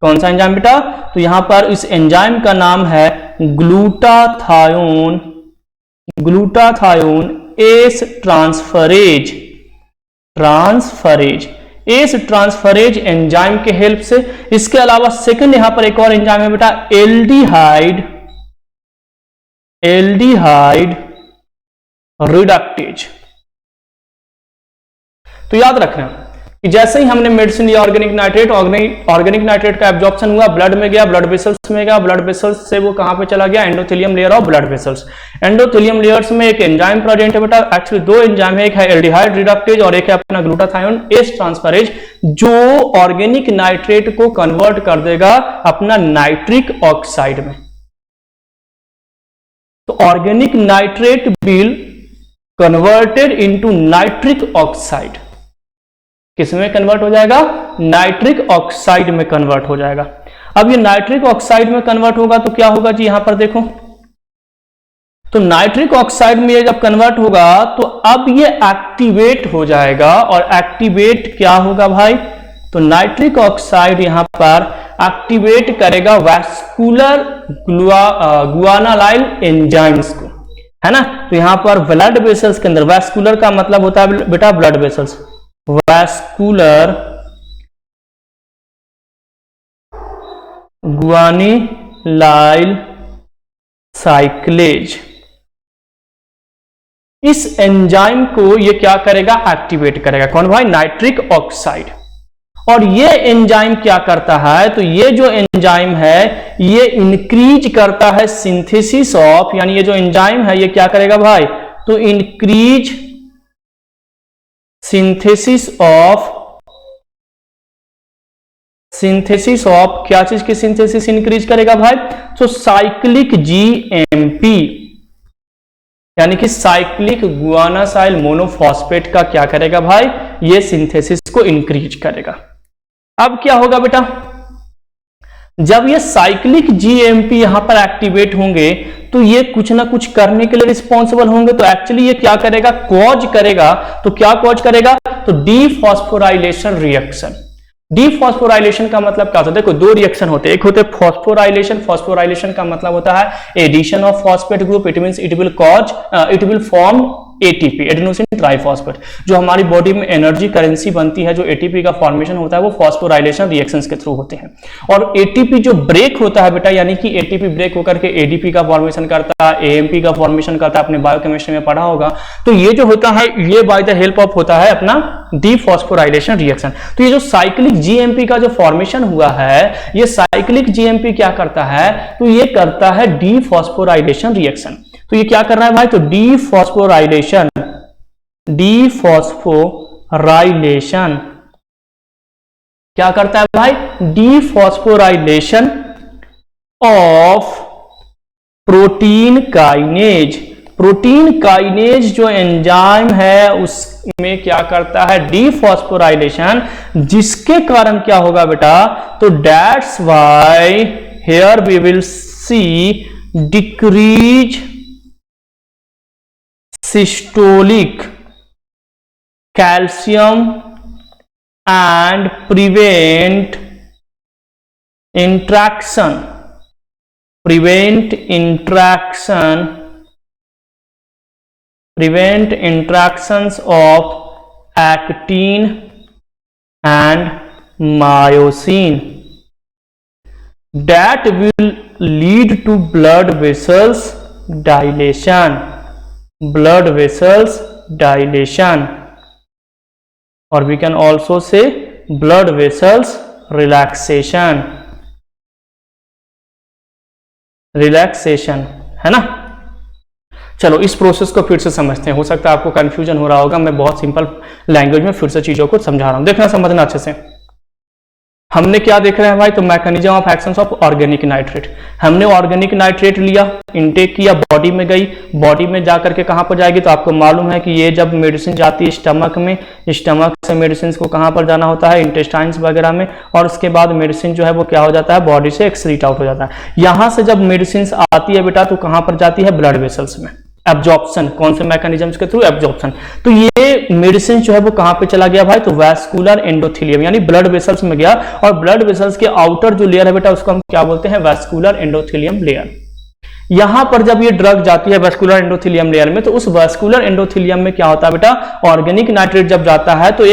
कौन सा एंजाइम बेटा, तो यहां पर इस एंजाइम का नाम है glutathione, glutathione S transferase, transferase, S transferase enzyme के हेल्प से। इसके अलावा सेकंड यहां पर एक और एंजाइम है बेटा, एल्डिहाइड, एल्डिहाइड रिडक्टेज। तो याद रखना कि जैसे ही हमने मेडिसिन लिया ऑर्गेनिक नाइट्रेट, ऑर्गेनिक नाइट्रेट का एब्जॉर्प्शन हुआ, ब्लड में गया, ब्लड वेसल्स में गया, ब्लड वेसल्स से वो कहां पे चला गया, endothelium layer of blood vessels. Endothelium layers में एक एंजाइम प्रेजेंट है बेटा, एक्चुअली दो एंजाइम है, एक है एल्डिहाइड रिडक्टेज और एक है अपना ग्लूटाथायोन एस ट्रांसफरेज, जो ऑर्गेनिक नाइट्रेट को कन्वर्ट कर देगा अपना नाइट्रिक ऑक्साइड में। तो organic nitrate will converted into nitric oxide. किसमें कन्वर्ट हो जाएगा, नाइट्रिक ऑक्साइड में कन्वर्ट हो जाएगा। अब ये नाइट्रिक ऑक्साइड में कन्वर्ट होगा तो क्या होगा जी, यहां पर देखो, तो नाइट्रिक ऑक्साइड में ये जब कन्वर्ट होगा तो अब ये एक्टिवेट हो जाएगा। और एक्टिवेट क्या होगा भाई, तो नाइट्रिक ऑक्साइड यहां पर एक्टिवेट करेगा वैस्कुलर गुआनालाइल एंजाइम्स को, है ना। तो यहां पर ब्लड वेसल्स के अंदर, वैस्कुलर का मतलब होता है बेटा ब्लड वेसल्स, वैस्कुलर गुआनिलाइल साइक्लेज, इस एंजाइम को ये क्या करेगा, एक्टिवेट करेगा। कौन भाई, नाइट्रिक ऑक्साइड। और ये एंजाइम क्या करता है, तो ये जो एंजाइम है ये इंक्रीज करता है सिंथेसिस ऑफ, यानी ये जो एंजाइम है ये क्या करेगा भाई, तो इंक्रीज सिंथेसिस ऑफ क्या चीज की सिंथेसिस इंक्रीज करेगा भाई, तो साइक्लिक जीएमपी, यानी कि साइक्लिक गुआनासाइल मोनोफॉस्फेट का क्या करेगा भाई, ये सिंथेसिस को इंक्रीज करेगा। अब क्या होगा बेटा, जब ये साइक्लिक जीएमपी यहां पर एक्टिवेट होंगे तो ये कुछ ना कुछ करने के लिए रिस्पॉन्सिबल होंगे। तो एक्चुअली ये क्या करेगा, कॉज करेगा। तो क्या कॉज करेगा, तो डीफॉस्फोराइलेशन रिएक्शन। डीफॉस्फोराइलेशन का मतलब क्या होता है, देखो दो रिएक्शन होते हैं, एक होते हैं फॉस्फोराइलेशन। फॉस्फोराइलेशन का मतलब होता है addition of phosphate group, it means it will form ATP, adenosine triphosphate. जो हमारी बॉडी में एनर्जी करेंसी बनती है, जो एटीपी का फॉर्मेशन होता है, वो फॉस्फोराइलेशन रिएक्शंस के थ्रू होते हैं। और एटीपी जो ब्रेक होता है बेटा, यानी कि एटीपी ब्रेक होकर के एडीपी का फॉर्मेशन करता है, एएमपी का फॉर्मेशन करता है, आपने बायोकेमिस्ट्री में पढ़ा होगा। तो ये जो होता है, ये बाय द हेल्प ऑफ होता है अपना डीफॉस्फोराइलेशन रिएक्शन। तो ये जो साइक्लिक जीएमपी का जो फॉर्मेशन हुआ है, ये साइक्लिक जीएमपी क्या करता है, तो ये करता है डीफॉस्फोराइलेशन रिएक्शन। तो ये क्या कर रहा है भाई, तो डीफॉस्फोराइलेशन क्या करता है भाई, dephosphorylation of protein kinase. Protein kinase जो एंजाइम है उसमें क्या करता है, डीफॉस्फोराइलेशन, जिसके कारण क्या होगा बेटा, तो that's why here we will see decrease systolic calcium and prevent interactions of actin and myosin that will lead to blood vessels dilation, or we can also say blood vessels relaxation, है ना। चलो इस process को फिर से समझते हैं, हो सकता है आपको कंफ्यूजन हो रहा होगा, मैं बहुत सिंपल लैंग्वेज में फिर से चीजों को समझा रहा हूं, देखना समझना अच्छे से। हमने क्या देख रहे हैं भाई, तो mechanism of actions of organic nitrate. हमने ऑर्गेनिक नाइट्रेट लिया, इंटेक किया, बॉडी में गई, बॉडी में जाकर के कहां पर जाएगी, तो आपको मालूम है कि ये जब मेडिसिन जाती है स्टमक में, स्टमक से मेडिसिन को कहां पर जाना होता है, इंटेस्टाइन्स वगैरह में, और उसके बाद मेडिसिन जो है वो क्या हो जाता है, बॉडी से एक्सक्रीट आउट हो जाता है। यहां से जब मेडिसिन आती है बेटा, तो कहां पर जाती है, ब्लड वेसल्स में। एब्जॉर्प्शन, कौन से मैकेनिज्म्स के थ्रू, एब्जॉर्प्शन। तो ये मेडिसिन जो है वो कहां पे चला गया भाई, तो वैस्कुलर एंडोथेलियम यानी ब्लड वेसल्स में गया, और ब्लड वेसल्स के आउटर जो लेयर है बेटा, उसको हम क्या बोलते हैं, वैस्कुलर एंडोथेलियम लेयर। यहां पर जब ये ड्रग जाती है वैस्कुलर एंडोथेलियम लेयर में, तो उस वैस्कुलर एंडोथेलियम में क्या होता है बेटा, ऑर्गेनिक नाइट्रेट जब जाता है तो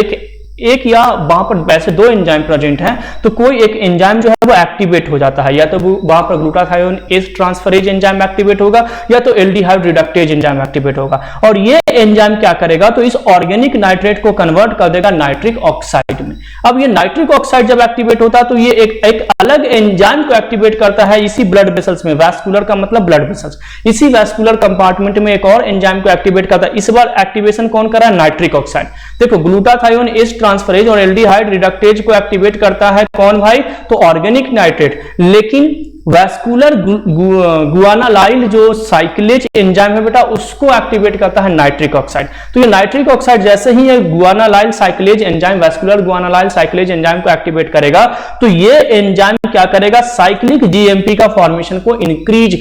एक या वहां पर वैसे दो एंजाइम प्रेजेंट हैं, तो कोई एक एंजाइम जो है वो एक्टिवेट हो जाता है, या तो वहां पर glutathione S transferase enzyme activate होगा, या तो एल्डिहाइड रिडक्टेज एंजाइम एक्टिवेट होगा। और ये एंजाइम क्या करेगा, तो इस ऑर्गेनिक नाइट्रेट को कन्वर्ट कर देगा नाइट्रिक ऑक्साइड में। अब ये नाइट्रिक ऑक्साइड जब एक्टिवेट होता है, तो ये एक अलग एंजाइम को एक्टिवेट करता है इसी ब्लड वेसल्स में। वैस्कुलर का मतलब ब्लड वेसल्स, इसी वैस्कुलर कंपार्टमेंट में एक और एंजाइम को एक्टिवेट करता है। इस बार एक्टिवेशन कौन कर रहा है, नाइट्रिक ऑक्साइड। देखो ग्लूटाथायोन एस ट्रांसफरेज और एल्डिहाइड रिडक्टेज को एक्टिवेट करता है कौन भाई, तो ऑर्गेनिक नाइट्रेट। लेकिन वैस्कुलर गुआनालाइल जो साइक्लेज एंजाइम है बेटा, उसको एक्टिवेट करता है नाइट्रिक ऑक्साइड। तो ये नाइट्रिक ऑक्साइड जैसे ही ये guanylyl cyclase enzyme, vascular guanylyl cyclase enzyme को एक्टिवेट करेगा, तो ये एंजाइम क्या करेगा, साइक्लिक जीएमपी का फॉर्मेशन को इंक्रीज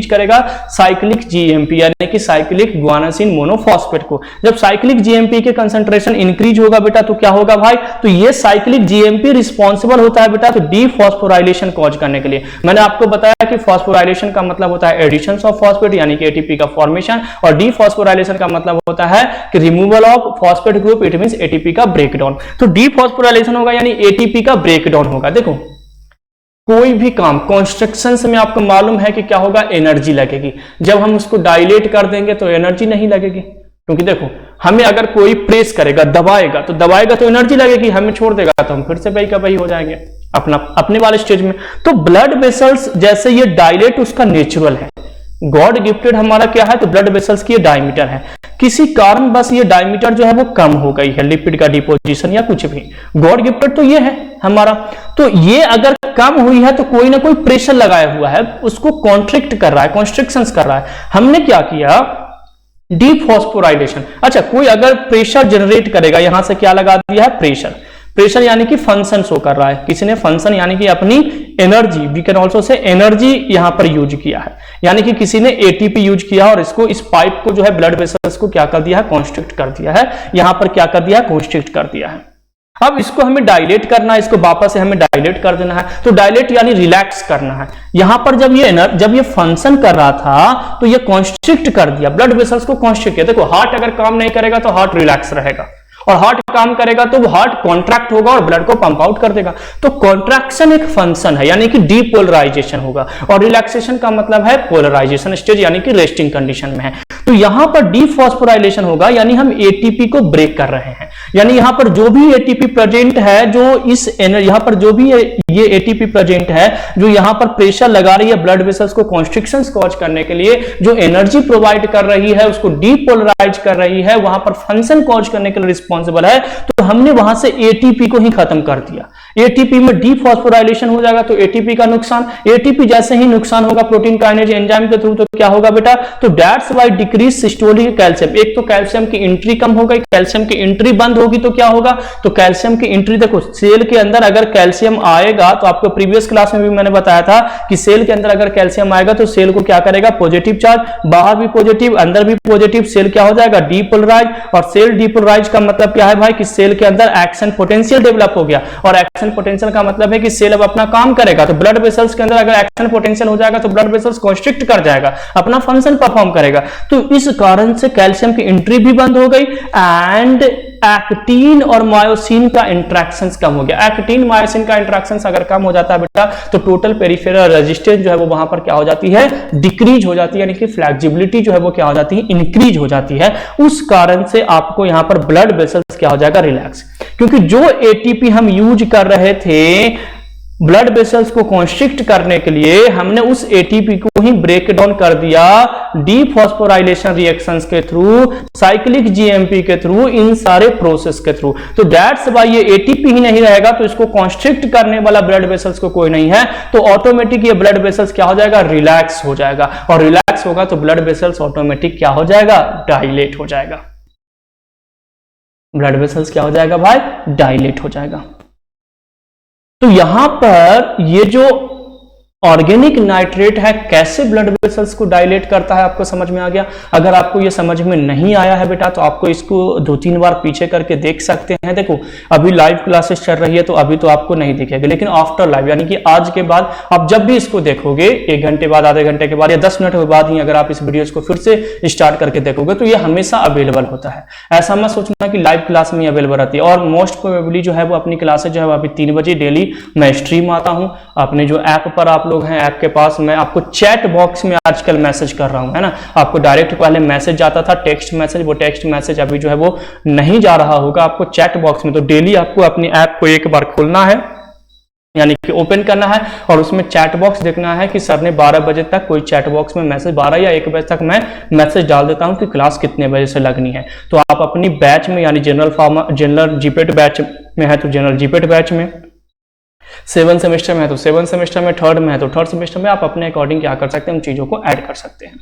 करेगा साइक्लिक जीएमपी यानी कि साइक्लिक गुआनासिन मोनोफॉस्फेट को। जब साइक्लिक जीएमपी के कंसंट्रेशन इंक्रीज होगा बेटा, तो क्या होगा भाई, तो ये साइक्लिक जीएमपी रिस्पॉन्सिबल होता है बेटा, तो डीफॉस्फोराइलेशन कॉज करने के लिए। मैंने आपको बताया कि फॉस्फोराइलेशन का मतलब होता है एडिशन ऑफ फॉस्फेट यानी कि एटीपी का फॉर्मेशन, और डीफॉस्फोराइलेशन का मतलब होता है कि removal of phosphate group, it means ATP का ब्रेकडाउन। तो डीफॉस्फोराइलेशन होगा यानी एटीपी का ब्रेकडाउन होगा। देखो कोई भी काम कंस्ट्रक्शन में आपको मालूम है कि क्या होगा, एनर्जी लगेगी। जब हम उसको डायलेट कर देंगे तो एनर्जी नहीं लगेगी, क्योंकि देखो हमें अगर कोई प्रेस करेगा, दबाएगा तो एनर्जी लगेगी, हमें छोड़ देगा तो हम फिर से वही का वही हो जाएंगे अपने वाले स्टेज में। तो ब्लड वेसल्स जैसे ये डायलेट उसका नेचुरल है, गॉड गिफ्टेड हमारा क्या है, तो ब्लड वेसल्स की ये डायमीटर है। किसी कारण बस ये डायमीटर जो है वो कम हो गई है, लिपिड का डिपोजिशन या कुछ भी, गॉड गिफ्टेड तो ये है हमारा। तो ये अगर कम हुई है तो कोई ना कोई प्रेशर लगाया हुआ है, उसको कॉन्ट्रिक्ट कर रहा है, कॉन्स्ट्रिक्शंस कर रहा है। हमने क्या किया, डिफॉस्फोराइलेशन। अच्छा, कोई अगर प्रेशर जनरेट करेगा, यहां से क्या लगा दिया है, प्रेशर। प्रेशर यानी कि फंक्शन शो कर रहा है, किसी ने फंक्शन यानी कि अपनी energy, we can also say energy यहां पर यूज किया है, यानी कि किसी ने एटीपी यूज किया और इसको, इस पाइप को जो है ब्लड वेसल्स को क्या कर दिया है, कॉन्स्ट्रिक्ट कर दिया है, यहां पर क्या कर दिया है, कॉन्स्ट्रिक्ट कर दिया है। अब इसको हमें डायलेट करना है, इसको वापस से हमें डायलेट कर देना है। तो डायलेट यानी रिलैक्स करना है। यहां पर जब ये फंक्शन कर रहा था तो ये कॉन्स्ट्रिक्ट कर दिया, ब्लड वेसल्स को कॉन्स्ट्रिक्ट किया। देखो, हार्ट अगर काम नहीं करेगा तो हार्ट रिलैक्स रहेगा, और हार्ट काम करेगा तो हार्ट कॉन्ट्रैक्ट होगा और ब्लड को पंप आउट कर देगा। तो कॉन्ट्रैक्शन एक फंक्शन है, यानी कि डीपोलराइजेशन होगा, और रिलैक्सेशन का मतलब है पोलराइजेशन स्टेज, यानी कि रेस्टिंग कंडीशन में है। तो यहां पर डीफॉस्फोराइलेशन होगा, यानी हम एटीपी को ब्रेक कर रहे हैं, यानी यहां पर जो भी एटीपी प्रेजेंट है, जो इस यहां पर जो भी ये एटीपी प्रेजेंट है, जो यहां पर प्रेशर लगा रही है ब्लड वेसल्स को कॉन्स्ट्रिक्शंस कॉज करने के लिए, जो एनर्जी प्रोवाइड कर रही है, उसको डीपोलराइज कर रही है, वहां पर फंक्शन कॉज करने के लिए रिस्पॉन्सिबल है, तो हमने वहां से एटीपी को ही खत्म कर दिया। एटीपी में डीफॉस्फोराइलेशन हो जाएगा तो एटीपी का नुकसान, एटीपी जैसे ही नुकसान होगा प्रोटीन काइनेज एंजाइम के थ्रू, तो क्या होगा बेटा, तो that's why decrease systolic calcium. एक तो कैल्शियम की एंट्री कम हो गई, कैल्शियम की एंट्री बंद होगी तो क्या होगा, तो कैल्शियम की एंट्री, देखो सेल के अंदर अगर कैल्शियम आएगा, तो आपको प्रीवियस क्लास में भी मैंने बताया था कि सेल के अंदर अगर कैल्शियम आएगा तो सेल को क्या करेगा, पॉजिटिव चार्ज, बाहर भी पॉजिटिव अंदर भी पॉजिटिव, सेल क्या हो जाएगा, डीपोलराइज। और सेल डीपोलराइज का मतलब क्या है भाई, कि सेल के अंदर एक्शन पोटेंशियल डेवलप हो गया, और एक्शन पोटेंशियल का मतलब है कि सेल अब अपना काम करेगा। तो ब्लड वेसल्स के अंदर अगर एक्शन पोटेंशियल हो जाएगा तो ब्लड वेसल्स कॉन्स्ट्रिक्ट कर जाएगा, अपना फंक्शन परफॉर्म करेगा। तो इस कारण से कैल्शियम की एंट्री भी बंद हो गई, एंड एक्टिन और मायोसिन का इंटरेक्शंस कम हो गया। एक्टिन मायोसिन का इंटरेक्शंस अगर कम हो जाता है बेटा, तो टोटल पेरिफेरल रेजिस्टेंस जो है वो वहां पर क्या हो जाती है, डिक्रीज हो जाती है, यानी कि फ्लेक्सिबिलिटी जो है वो क्या हो जाती है, इंक्रीज हो जाती है। उस कारण से आपको यहां पर ब्लड वेसल्स क्या हो जाएगा, रिलैक्स। क्योंकि जो एटीपी हम यूज कर रहे थे ब्लड वेसल्स को कॉन्स्ट्रिक्ट करने के लिए, हमने उस एटीपी को ही ब्रेक डाउन कर दिया डीफॉस्फोराइलेशन रिएक्शंस के थ्रू, साइक्लिक जीएमपी के थ्रू, इन सारे प्रोसेस के थ्रू। तो दैट्स व्हाई ये एटीपी ही नहीं रहेगा, तो इसको कॉन्स्ट्रिक्ट करने वाला ब्लड वेसल्स को कोई नहीं है, तो ऑटोमेटिक ये ब्लड वेसल्स क्या हो जाएगा, रिलैक्स हो जाएगा, और रिलैक्स होगा तो ब्लड वेसल्स ऑटोमेटिक क्या हो जाएगा, डायलेट हो जाएगा। ब्लड वेसल्स क्या हो जाएगा भाई, डायलेट हो जाएगा। तो यहां पर ये जो ऑर्गेनिक नाइट्रेट है कैसे ब्लड वेसल्स को डायलेट करता है, आपको समझ में आ गया। अगर आपको ये समझ में नहीं आया है बेटा, तो आपको इसको 2-3 बार पीछे करके देख सकते हैं। देखो, अभी लाइव क्लासेस चल रही है तो अभी तो आपको नहीं दिखेगा, लेकिन आफ्टर लाइव, यानी कि आज के बाद आप जब भी इसको देखोगे, 1 घंटे बाद, आधे घंटे के बाद, या 10 मिनट के बाद ही अगर आप इस वीडियोस को फिर से स्टार्ट करके देखोगे, तो ये हमेशा अवेलेबल होता है। ऐसा मत सोचना कि लाइव क्लास में अवेलेबल रहती है। और मोस्ट प्रोबेबली जो है वो अपनी क्लासेज जो है अभी 3 बजे डेली मैं स्ट्रीम आता हूँ अपने जो ऐप पर। आप लोग हैं ऐप के पास, मैं आपको चैट बॉक्स में आजकल मैसेज कर रहा हूं, है ना। आपको डायरेक्ट पहले मैसेज जाता था, टेक्स्ट मैसेज, वो टेक्स्ट मैसेज अभी जो है वो नहीं जा रहा होगा आपको चैट बॉक्स में। तो डेली आपको अपनी ऐप को एक बार खोलना है, यानी कि ओपन करना है, और उसमें चैट बॉक्स देखना है कि सर ने 12 बजे तक कोई चैट बॉक्स में मैसेज, 12 या 1 बजे तक मैं मैसेज डाल देता हूं कि क्लास कितने बजे से लगनी है। तो आप अपनी बैच में, यानी जनरल जीपेट बैच में है तो जनरल जीपेट बैच में, 7 सेमेस्टर में है तो 7 सेमेस्टर में, 3rd में है तो 3rd सेमेस्टर में, आप अपने अकॉर्डिंग क्या कर सकते हैं, उन चीजों को ऐड कर सकते हैं,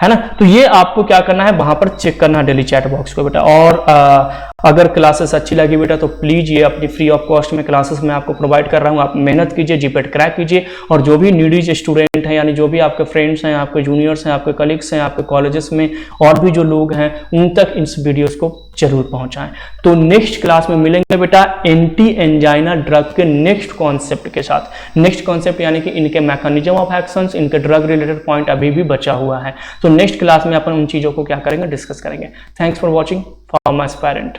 है ना। तो ये आपको क्या करना है, वहां पर चेक करना है डेली चैट बॉक्स को बेटा। और अगर क्लासेस अच्छी लगी बेटा तो प्लीज ये अपनी फ्री ऑफ कॉस्ट में क्लासेस मैं आपको प्रोवाइड कर रहा हूँ, आप मेहनत कीजिए, जीपेट क्रैक कीजिए, और जो भी नीडीज स्टूडेंट हैं, यानी जो भी आपके फ्रेंड्स हैं, आपके जूनियर्स हैं, आपके कलीग्स हैं, आपके कॉलेजेस में और भी जो लोग हैं, उन तक इस वीडियोस को जरूर पहुंचाएं। तो नेक्स्ट क्लास में मिलेंगे बेटा एंटी एंजाइना ड्रग के नेक्स्ट कॉन्सेप्ट के साथ। नेक्स्ट कॉन्सेप्ट यानी कि इनके मैकेनिज्म ऑफ एक्शंस, इनके ड्रग रिलेटेड पॉइंट अभी भी बचा हुआ है। तो नेक्स्ट क्लास में अपन उन चीजों को क्या करेंगे, डिस्कस करेंगे। Thanks for watching, for my aspirant.